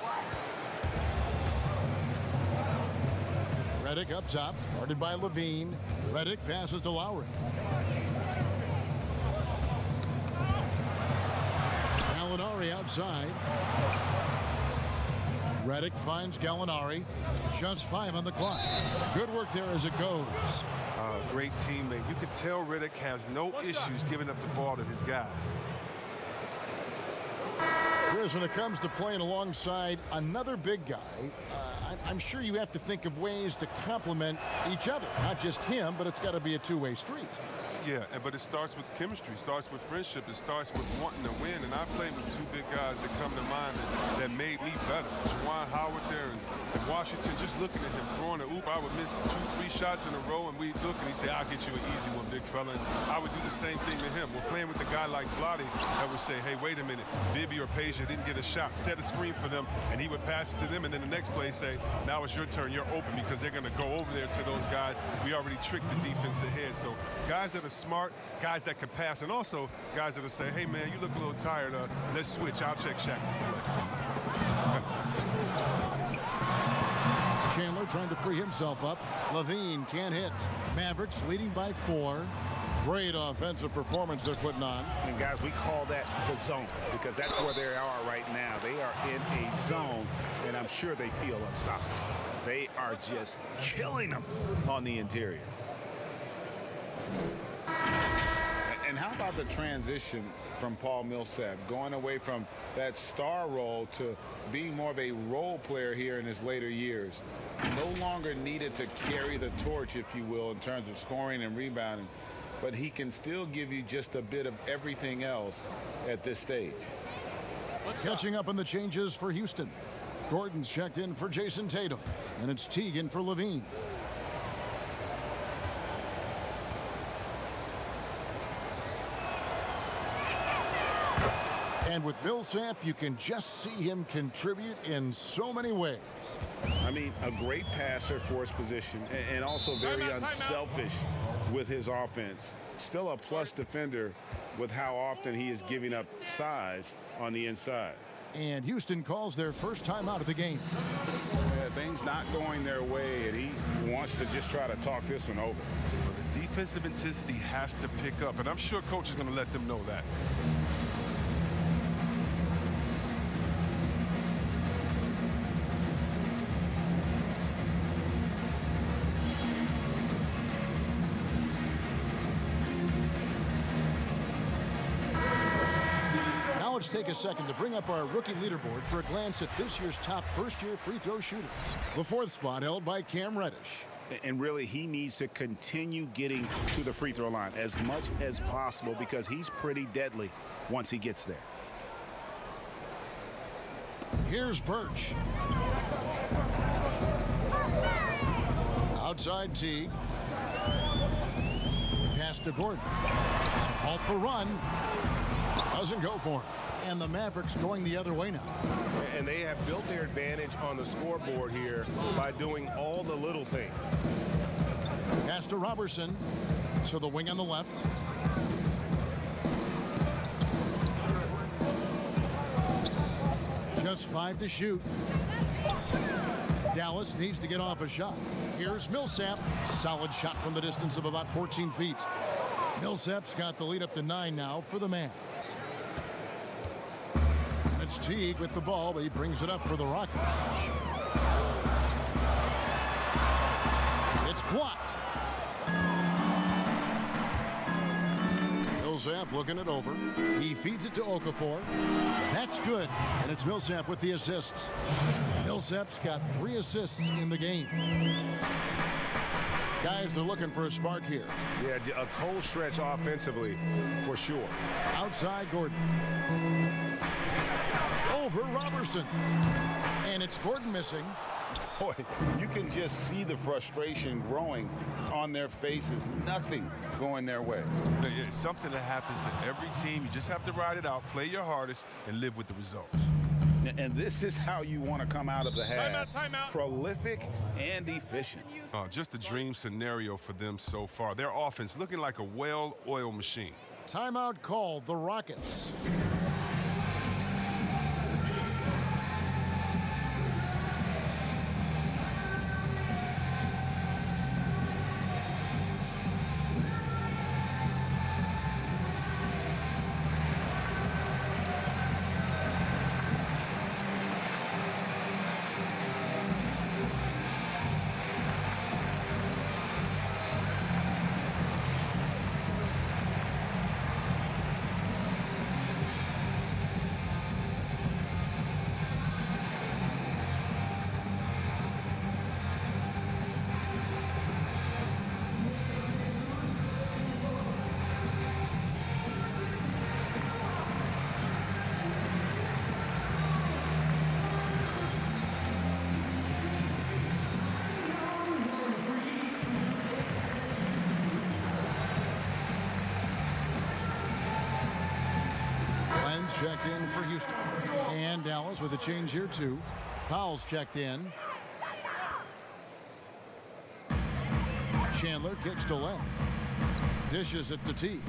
Redick up top, guarded by Levine. Redick passes to Lowry. Gallinari outside. Redick finds Gallinari. Just 5 on the clock. Good work there as it goes. Great teammate. You can tell Redick has no issues giving up the ball to his guys. Chris, when it comes to playing alongside another big guy, I'm sure you have to think of ways to complement each other. Not just him, but it's got to be a two-way street. Yeah, but it starts with chemistry. It starts with friendship. It starts with wanting to win. And I played with 2 big guys that come to mind that made me better. Juwan Howard there in Washington, just looking at him throwing a oop. I would miss 2-3 shots in a row, and we'd look, and he'd say, I'll get you an easy one, big fella. And I would do the same thing to him. We're playing with a guy like Vlade that would say, hey, wait a minute, Bibby or Peja didn't get a shot. Set a screen for them, and he would pass it to them, and then the next play say, now it's your turn. You're open, because they're going to go over there to those guys. We already tricked the defense ahead. So guys that are smart, guys that can pass, and also guys that will say, hey, man, you look a little tired. Let's switch. I'll check Shaq this play. Chandler trying to free himself up. Levine can't hit. Mavericks leading by 4. Great offensive performance they're putting on. And, guys, we call that the zone because that's where they are right now. They are in a zone, and I'm sure they feel unstoppable. They are just killing them on the interior. And how about the transition from Paul Millsap, going away from that star role to being more of a role player here in his later years? No longer needed to carry the torch, if you will, in terms of scoring and rebounding, but he can still give you just a bit of everything else at this stage. Catching up on the changes for Houston. Gordon's checked in for Jason Tatum, and it's Teagan for Levine. And with Millsap, you can just see him contribute in so many ways. I mean, a great passer for his position and also very unselfish with his offense. Still a plus defender with how often he is giving up size on the inside. And Houston calls their first timeout of the game. Yeah, things not going their way, and he wants to just try to talk this one over. Well, the defensive intensity has to pick up, and I'm sure coach is going to let them know that. Let's take a second to bring up our rookie leaderboard for a glance at this year's top first-year free throw shooters. The fourth spot held by Cam Reddish. And really, he needs to continue getting to the free throw line as much as possible because he's pretty deadly once he gets there. Here's Birch. Outside Teague. Pass to Gordon. To halt the run. Doesn't go for him. And the Mavericks going the other way now. And they have built their advantage on the scoreboard here by doing all the little things. Pass to Robertson. So the wing on the left. Just 5 to shoot. Dallas needs to get off a shot. Here's Millsap. Solid shot from the distance of about 14 feet. Millsap's got the lead up to 9 now for the Mavs. And it's Teague with the ball, but he brings it up for the Rockets. It's blocked. Millsap looking it over. He feeds it to Okafor. That's good. And it's Millsap with the assists. Millsap's got 3 assists in the game. Guys are looking for a spark here. Yeah, a cold stretch offensively, for sure. Outside Gordon. Over Robertson. And it's Gordon missing. Boy, you can just see the frustration growing on their faces. Nothing going their way. It's something that happens to every team. You just have to ride it out, play your hardest, and live with the results. And this is how you want to come out of the half. Timeout. Prolific and efficient. Just a dream scenario for them so far. Their offense looking like a well-oiled machine. Timeout called, the Rockets. Checked in for Houston. And Dallas with a change here too. Powell's checked in. Chandler kicks to Len. Dishes it to T.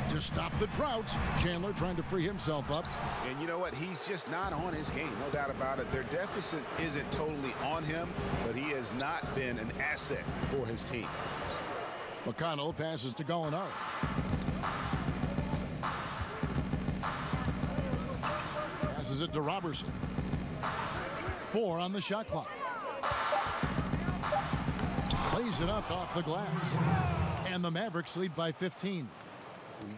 To stop the drought, Chandler trying to free himself up. And you know what? He's just not on his game, no doubt about it. Their deficit isn't totally on him, but he has not been an asset for his team. McConnell passes to Gallinari. Passes it to Robertson. 4 on the shot clock. Plays it up off the glass. And the Mavericks lead by 15.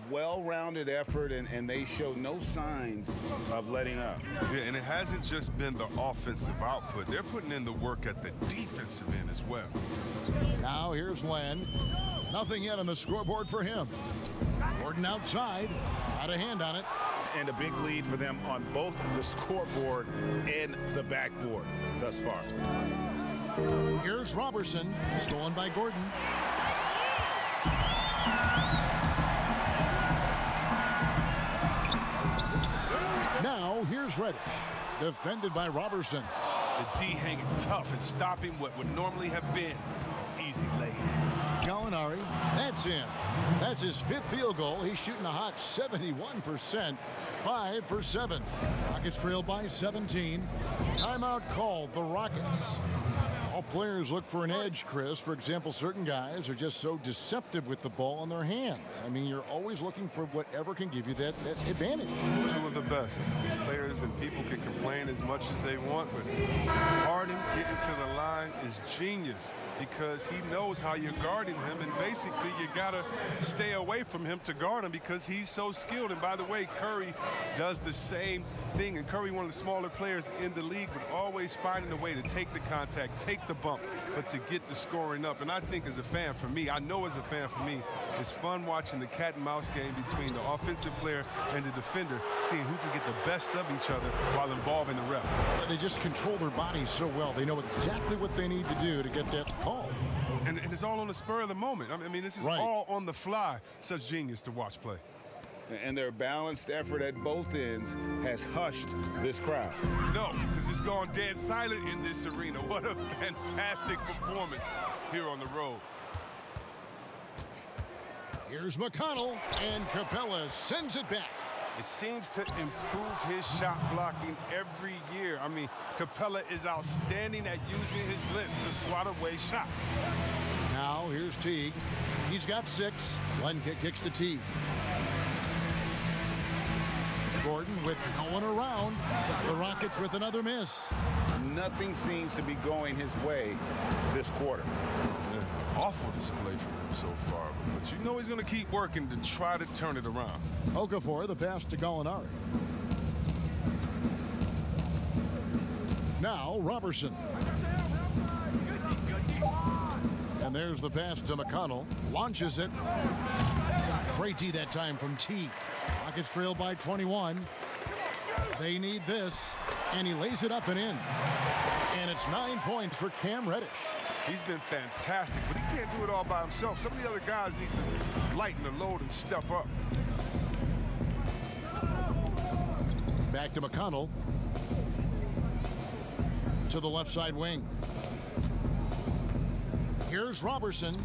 Well-rounded effort, and they show no signs of letting up. Yeah, and it hasn't just been the offensive output. They're putting in the work at the defensive end as well. Now here's Len. Nothing yet on the scoreboard for him. Gordon outside. Got a hand on it. And a big lead for them on both the scoreboard and the backboard thus far. Here's Robertson. Stolen by Gordon. Now here's Reddish. Defended by Robertson. The D hanging tough and stopping what would normally have been an easy lay. Gallinari. That's It's in. That's his 5th field goal. He's shooting a hot 71%. 5 for 7. Rockets trail by 17. Timeout called the Rockets. All players look for an edge, Chris. For example, certain guys are just so deceptive with the ball in their hands. I mean, you're always looking for whatever can give you that advantage. Two of the best. Players and people can complain as much as they want, but Harden getting to the line is genius because he knows how you're guarding him, and basically you got to stay away from him to guard him because he's so skilled. And by the way, Curry does the same thing, and Curry, one of the smaller players in the league, but always finding a way to take the contact, take the bump, but to get the scoring up. And I think as a fan for me, it's fun watching the cat and mouse game between the offensive player and the defender, seeing who can get the best of each other while involving the ref. They just control their bodies so well. They know exactly what they need to do to get that call. And it's all on the spur of the moment. I mean, this is all on the fly. Such genius to watch play. And their balanced effort at both ends has hushed this crowd. No, because it's gone dead silent in this arena. What a fantastic performance here on the road. Here's McConnell, and Capella sends it back. It seems to improve his shot blocking every year. I mean, Capella is outstanding at using his length to swat away shots. Now here's Teague. He's got 6. One kicks to Teague. Gordon with no one around. The Rockets with another miss. Nothing seems to be going his way this quarter. Awful display from him so far, but you know he's going to keep working to try to turn it around. Okafor, the pass to Gallinari. Now Robertson. And there's the pass to McConnell. Launches it. Great D that time from Teague. Rockets trail by 21. They need this. And he lays it up and in. And it's 9 points for Cam Reddish. He's been fantastic, but he can't do it all by himself. Some of the other guys need to lighten the load and step up. Back to McConnell. To the left side wing. Here's Robertson.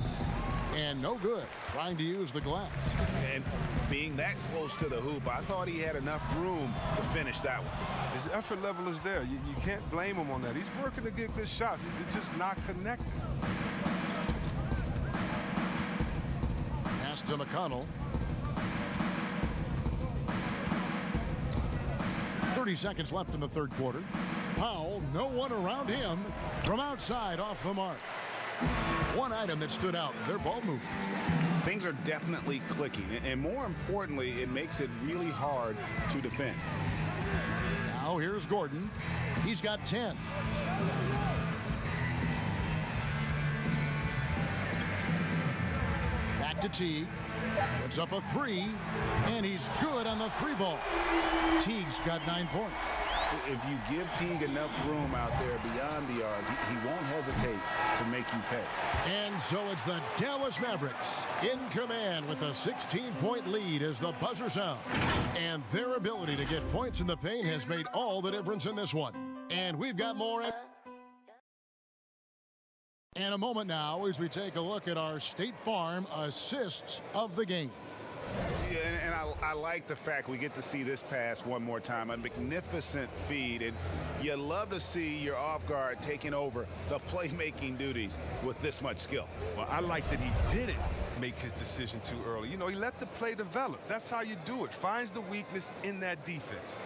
And no good. Trying to use the glass. And being that close to the hoop, I thought he had enough room to finish that one. His effort level is there. You can't blame him on that. He's working to get good shots. It's just not connected. Pass to McConnell. 30 seconds left in the third quarter. Powell, no one around him. From outside, off the mark. One item that stood out, their ball movement. Things are definitely clicking, and more importantly, it makes it really hard to defend. Now here's Gordon. He's got 10. Back to Teague. Puts up a 3, and he's good on the 3-ball. Teague's got 9 points. If you give Teague enough room out there beyond the arc, he won't hesitate to make you pay. And so it's the Dallas Mavericks in command with a 16-point lead as the buzzer sounds. And their ability to get points in the paint has made all the difference in this one. And we've got more in a moment now as we take a look at our State Farm assists of the game. Yeah, and I like the fact we get to see this pass one more time. A magnificent feed, and you love to see your off guard taking over the playmaking duties with this much skill. Well, I like that he didn't make his decision too early. You know, he let the play develop. That's how you do it. Finds the weakness in that defense.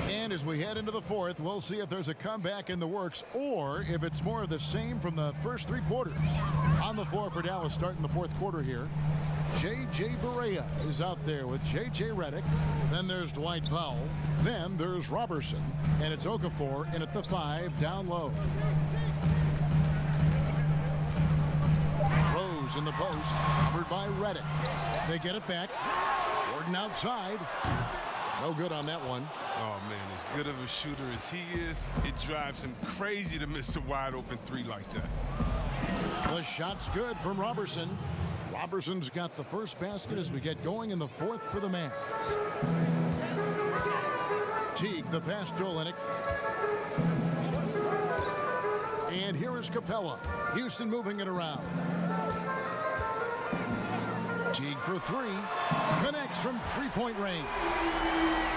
And as we head into the fourth, we'll see if there's a comeback in the works or if it's more of the same from the first 3 quarters. On the floor for Dallas starting the fourth quarter here. J.J. Barea is out there with J.J. Redick. Then there's Dwight Powell. Then there's Robertson. And it's Okafor in at the 5 down low. Rose in the post, covered by Redick. They get it back. Gordon outside. No good on that one. Oh, man, as good of a shooter as he is, it drives him crazy to miss a wide-open 3 like that. The shot's good from Robertson. Robertson's got the first basket as we get going in the fourth for the Mavs. Teague, the pass to Olynyk. And here is Capella. Houston moving it around. Teague for three. Connects from three-point range.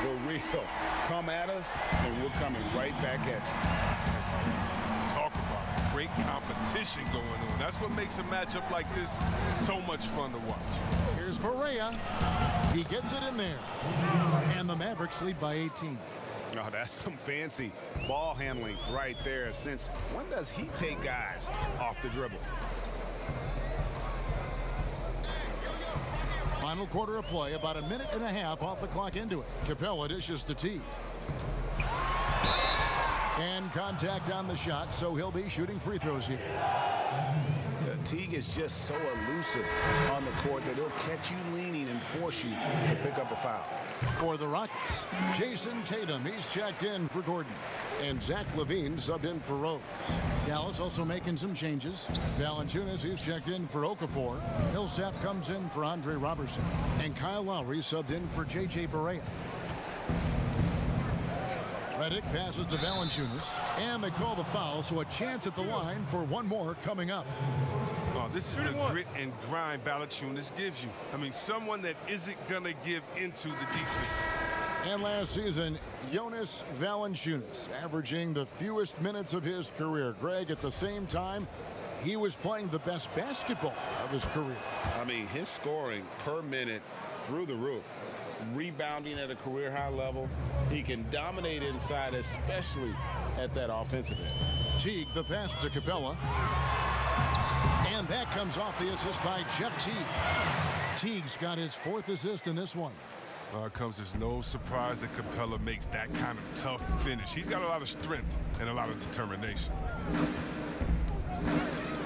The real. Come at us, and we're coming right back at you. Talk about great competition going on. That's what makes a matchup like this so much fun to watch. Here's Barea. He gets it in there. And the Mavericks lead by 18. Oh, that's some fancy ball handling right there. Since when does he take guys off the dribble? Final quarter of play, about a minute and a half off the clock into it. Capella dishes to Teague. And contact on the shot, so he'll be shooting free throws here. Teague is just so elusive on the court that he'll catch you leaning and force you to pick up a foul. For the Rockets, Jason Tatum, he's checked in for Gordon. And Zach LaVine subbed in for Rose. Dallas also making some changes. Valanciunas, he's checked in for Okafor. Millsap comes in for Andre Robertson. And Kyle Lowry subbed in for J.J. Barea. Redick passes to Valanciunas, and they call the foul, so a chance at the line for one more coming up. Oh, this is the grit and grind Valanciunas gives you. I mean, someone that isn't going to give into the defense. And last season, Jonas Valanciunas averaging the fewest minutes of his career. Greg, at the same time, he was playing the best basketball of his career. I mean, his scoring per minute through the roof. Rebounding at a career-high level. He can dominate inside, especially at that offensive end. Teague, the pass to Capella. And that comes off the assist by Jeff Teague. Teague's got his fourth assist in this one. It comes as no surprise that Capella makes that kind of tough finish. He's got a lot of strength and a lot of determination.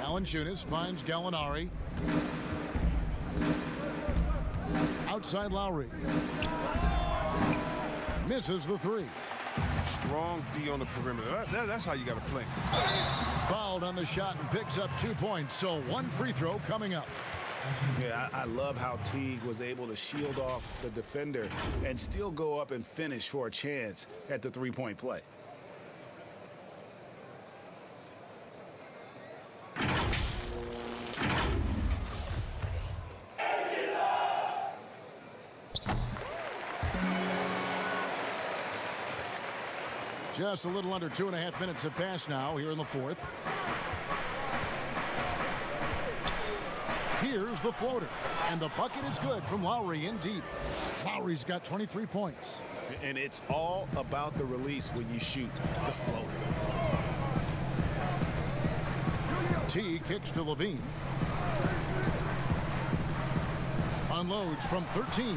Valanciunas finds Gallinari. Outside Lowry. Misses the three. Strong D on the perimeter. That's how you got to play. Fouled on the shot and picks up 2 points. So one free throw coming up. Yeah, I love how Teague was able to shield off the defender and still go up and finish for a chance at the three-point play. Just a little under 2.5 minutes have passed now here in the fourth. Here's the floater. And the bucket is good from Lowry in deep. Lowry's got 23 points. And it's all about the release when you shoot the floater. T kicks to LaVine. Unloads from 13.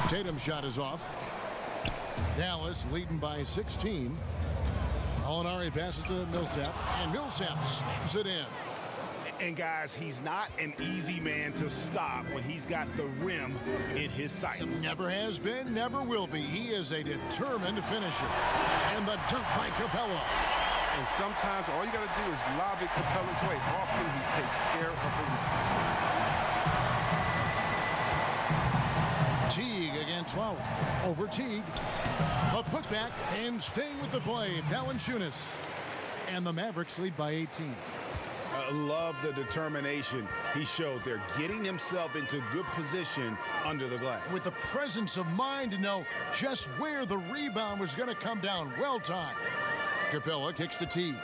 Tatum's shot is off. Dallas leading by 16. Gallinari passes to Millsap, and Millsap slams it in. And guys, he's not an easy man to stop when he's got the rim in his sights. Never has been, never will be. He is a determined finisher. And the dunk by Capella. And sometimes all you got to do is lob it Capella's way. Often he takes care of the Teague against Lowry. Over Teague. A putback and staying with the play. Valanciunas. And the Mavericks lead by 18. I love the determination he showed there, getting himself into good position under the glass. With the presence of mind to know just where the rebound was going to come down. Well timed. Capella kicks to Teague.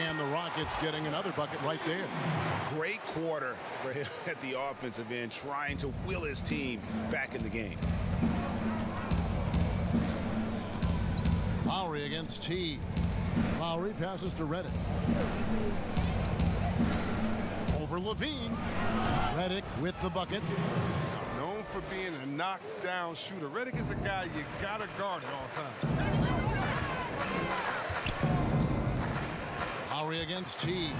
And the Rockets getting another bucket right there. Great quarter for him at the offensive end, trying to will his team back in the game. Lowry against Teague. Lowry passes to Redick. Over LaVine. Redick with the bucket. Known for being a knockdown shooter. Redick is a guy you got to guard at all times. Lowry against Teague.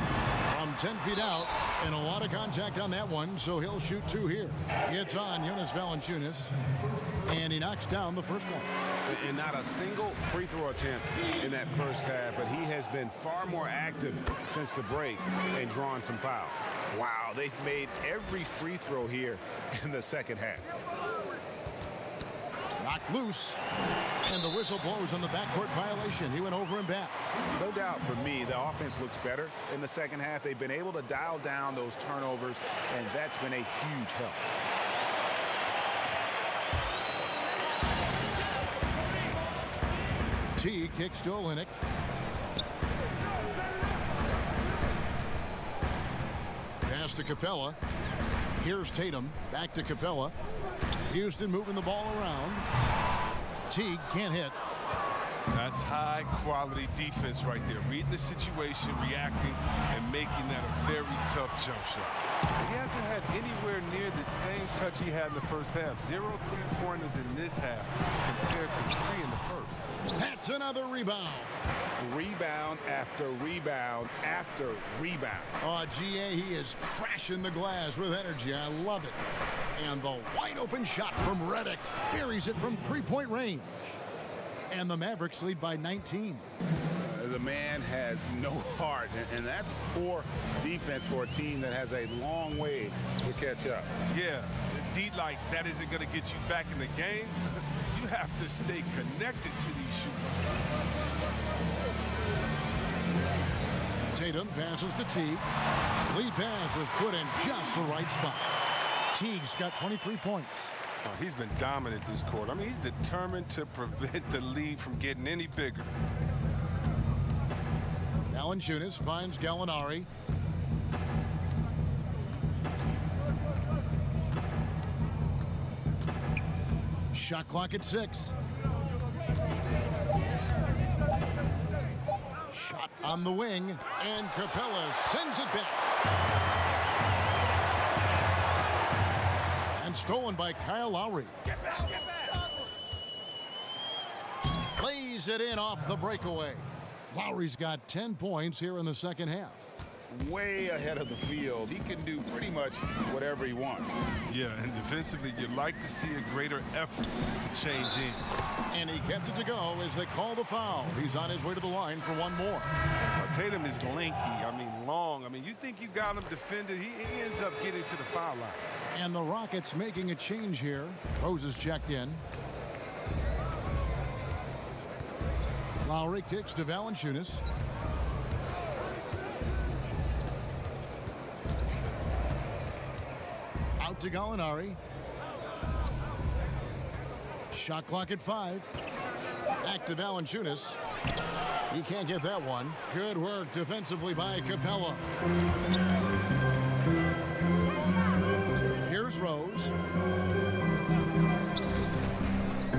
From 10 feet out, and a lot of contact on that one, so he'll shoot two here. It's on Jonas Valanciunas, and he knocks down the first one. And not a single free throw attempt in that first half, but he has been far more active since the break and drawn some fouls. Wow, they've made every free throw here in the second half. Knocked loose. And the whistle blows on the backcourt violation. He went over and back. No doubt for me, the offense looks better in the second half. They've been able to dial down those turnovers, and that's been a huge help. T kicks to Olynyk. Pass to Capella. Here's Tatum. Back to Capella. Houston moving the ball around. Teague can't hit. That's high-quality defense right there. Reading the situation, reacting, and making that a very tough jump shot. He hasn't had anywhere near the same touch he had in the first half. 0 3-pointers in this half compared to 3 in the first. That's another rebound. Rebound after rebound after rebound. Oh, GA, he is crashing the glass with energy. I love it. And the wide open shot from Redick. Buries it from three-point range. And the Mavericks lead by 19. The man has no heart, and that's poor defense for a team that has a long way to catch up. Yeah, indeed, like that isn't going to get you back in the game. You have to stay connected to these shooters. Tatum passes to Teague. Lead pass was put in just the right spot. Teague's got 23 points. Oh, he's been dominant this quarter. I mean, he's determined to prevent the lead from getting any bigger. Valanciunas finds Gallinari. Shot clock at 6. Shot on the wing, and Capella sends it back. And stolen by Kyle Lowry. Lays it in off the breakaway. Lowry's got 10 points here in the second half. Way ahead of the field. He can do pretty much whatever he wants. Yeah, and defensively, you'd like to see a greater effort to change ends. And he gets it to go as they call the foul. He's on his way to the line for one more. Tatum is lanky, long. You think you got him defended. He ends up getting to the foul line. And the Rockets making a change here. Rose is checked in. Lowry kicks to Valanciunas. Out to Gallinari. Shot clock at 5. Back to Valanciunas. He can't get that one. Good work defensively by Capella. Here's Rose.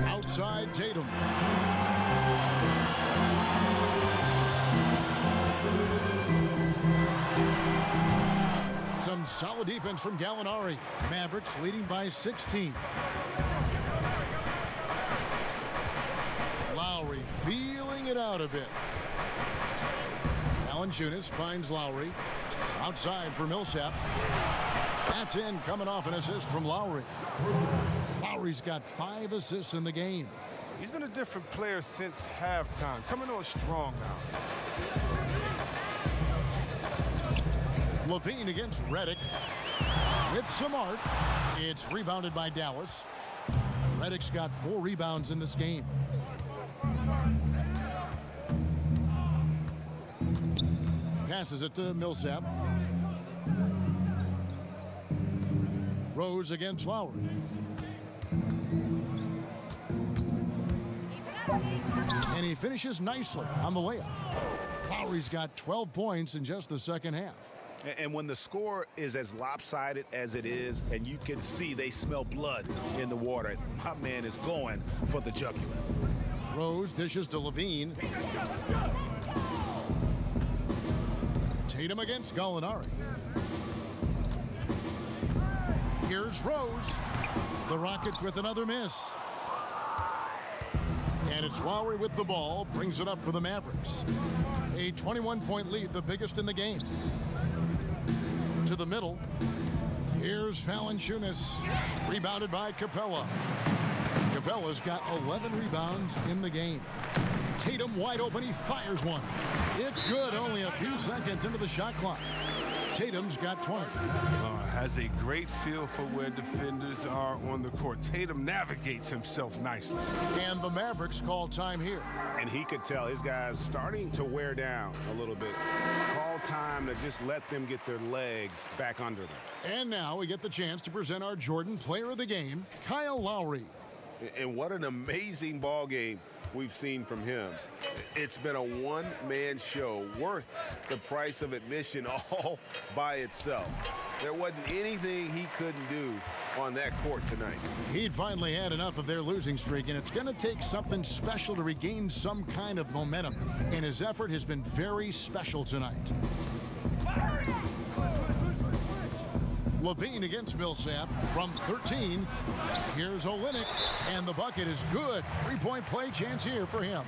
Outside Tatum. Some solid defense from Gallinari. Mavericks leading by 16. Lowry feeling it out a bit. Valanciunas finds Lowry. Outside for Millsap. That's in, coming off an assist from Lowry. Lowry's got 5 assists in the game. He's been a different player since halftime. Coming on strong now. Levine against Redick. With some art. It's rebounded by Dallas. Redick's got 4 rebounds in this game. Passes it to Millsap. Rose against Lowry. And he finishes nicely on the layup. Lowry's got 12 points in just the second half. And when the score is as lopsided as it is, and you can see they smell blood in the water, my man is going for the jugular. Rose dishes to Levine. Tatum against Gallinari. Here's Rose. The Rockets with another miss. And it's Lowry with the ball, brings it up for the Mavericks. A 21-point lead, the biggest in the game. To the middle. Here's Valanciunas. Rebounded by Capella. Capella's got 11 rebounds in the game. Tatum wide open, he fires one. It's good, only a few seconds into the shot clock. Tatum's got 20. Has a great feel for where defenders are on the court. Tatum navigates himself nicely. And the Mavericks call time here. And he could tell his guys starting to wear down a little bit. Call time to just let them get their legs back under them. And now we get the chance to present our Jordan Player of the Game, Kyle Lowry. And what an amazing ball game we've seen from him. It's been a one-man show worth the price of admission all by itself. There wasn't anything he couldn't do on that court tonight. He'd finally had enough of their losing streak, and it's going to take something special to regain some kind of momentum. And his effort has been very special tonight. Levine against Millsap from 13. Here's Olynyk, and the bucket is good. Three-point play chance here for him.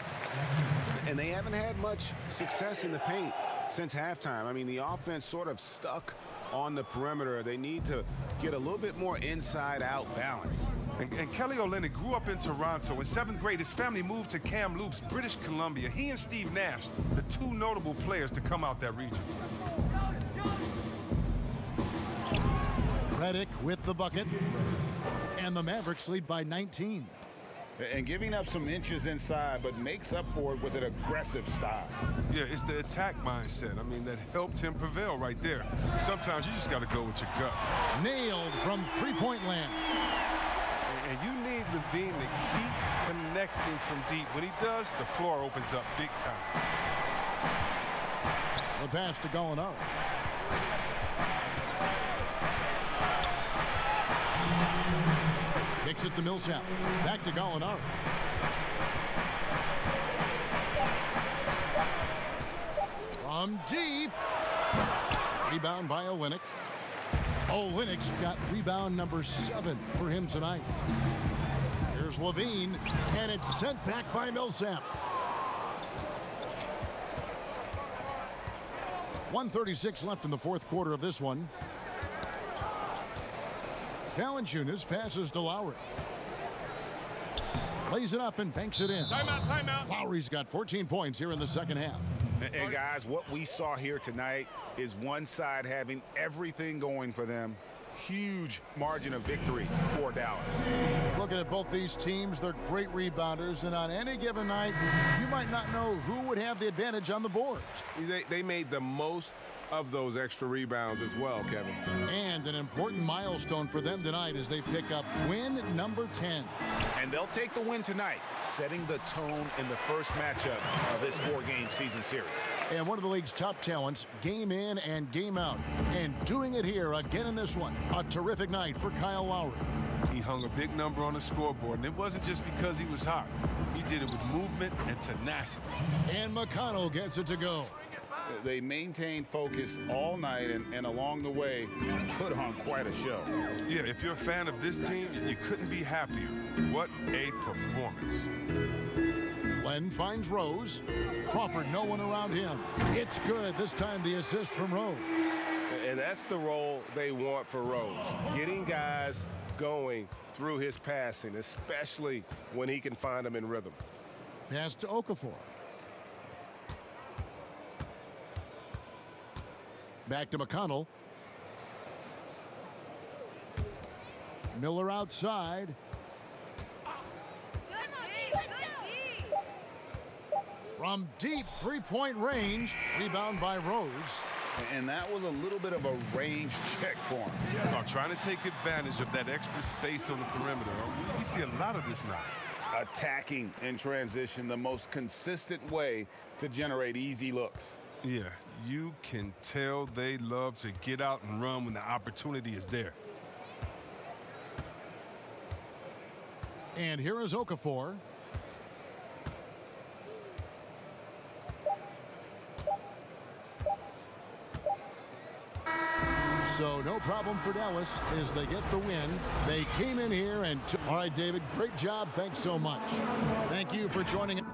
And they haven't had much success in the paint since halftime. I mean, the offense sort of stuck on the perimeter. They need to get a little bit more inside-out balance. And Kelly Olynyk grew up in Toronto. In 7th grade, his family moved to Kamloops, British Columbia. He and Steve Nash, the two notable players to come out that region. Redick with the bucket, and the Mavericks lead by 19. And giving up some inches inside, but makes up for it with an aggressive style. Yeah, it's the attack mindset. I mean, that helped him prevail right there. Sometimes you just got to go with your gut. Nailed from three-point land. And you need Levine to keep connecting from deep. When he does, the floor opens up big time. The pass to Gallinari. Kicks it to Millsap. Back to Gallinari. From deep. Rebound by Olynyk. Olynyk's got rebound number 7 for him tonight. Here's Levine, and it's sent back by Millsap. 1:36 left in the fourth quarter of this one. Valanciunas passes to Lowry. Lays it up and banks it in. Timeout, timeout. Lowry's got 14 points here in the second half. And guys, what we saw here tonight is one side having everything going for them. Huge margin of victory for Dallas. Looking at both these teams, they're great rebounders, and on any given night, you might not know who would have the advantage on the boards. They made the most of those extra rebounds as well, Kevin. And an important milestone for them tonight as they pick up win number 10. And they'll take the win tonight, setting the tone in the first matchup of this 4-game season series. And one of the league's top talents, game in and game out. And doing it here again in this one. A terrific night for Kyle Lowry. He hung a big number on the scoreboard, and it wasn't just because he was hot. He did it with movement and tenacity. And McConnell gets it to go. They maintained focus all night and along the way put on quite a show. Yeah, if you're a fan of this team, you couldn't be happier. What a performance. Len finds Rose. Crawford, no one around him. It's good. This time the assist from Rose. And that's the role they want for Rose. Getting guys going through his passing, especially when he can find them in rhythm. Pass to Okafor. Back to McConnell. Miller outside. From deep three-point range. Rebound by Rose. And that was a little bit of a range check for him. Yeah, trying to take advantage of that extra space on the perimeter. We see a lot of this now. Attacking in transition, the most consistent way to generate easy looks. Yeah, you can tell they love to get out and run when the opportunity is there. And here is Okafor. So no problem for Dallas as they get the win. They came in here and... All right, David, great job. Thanks so much. Thank you for joining us.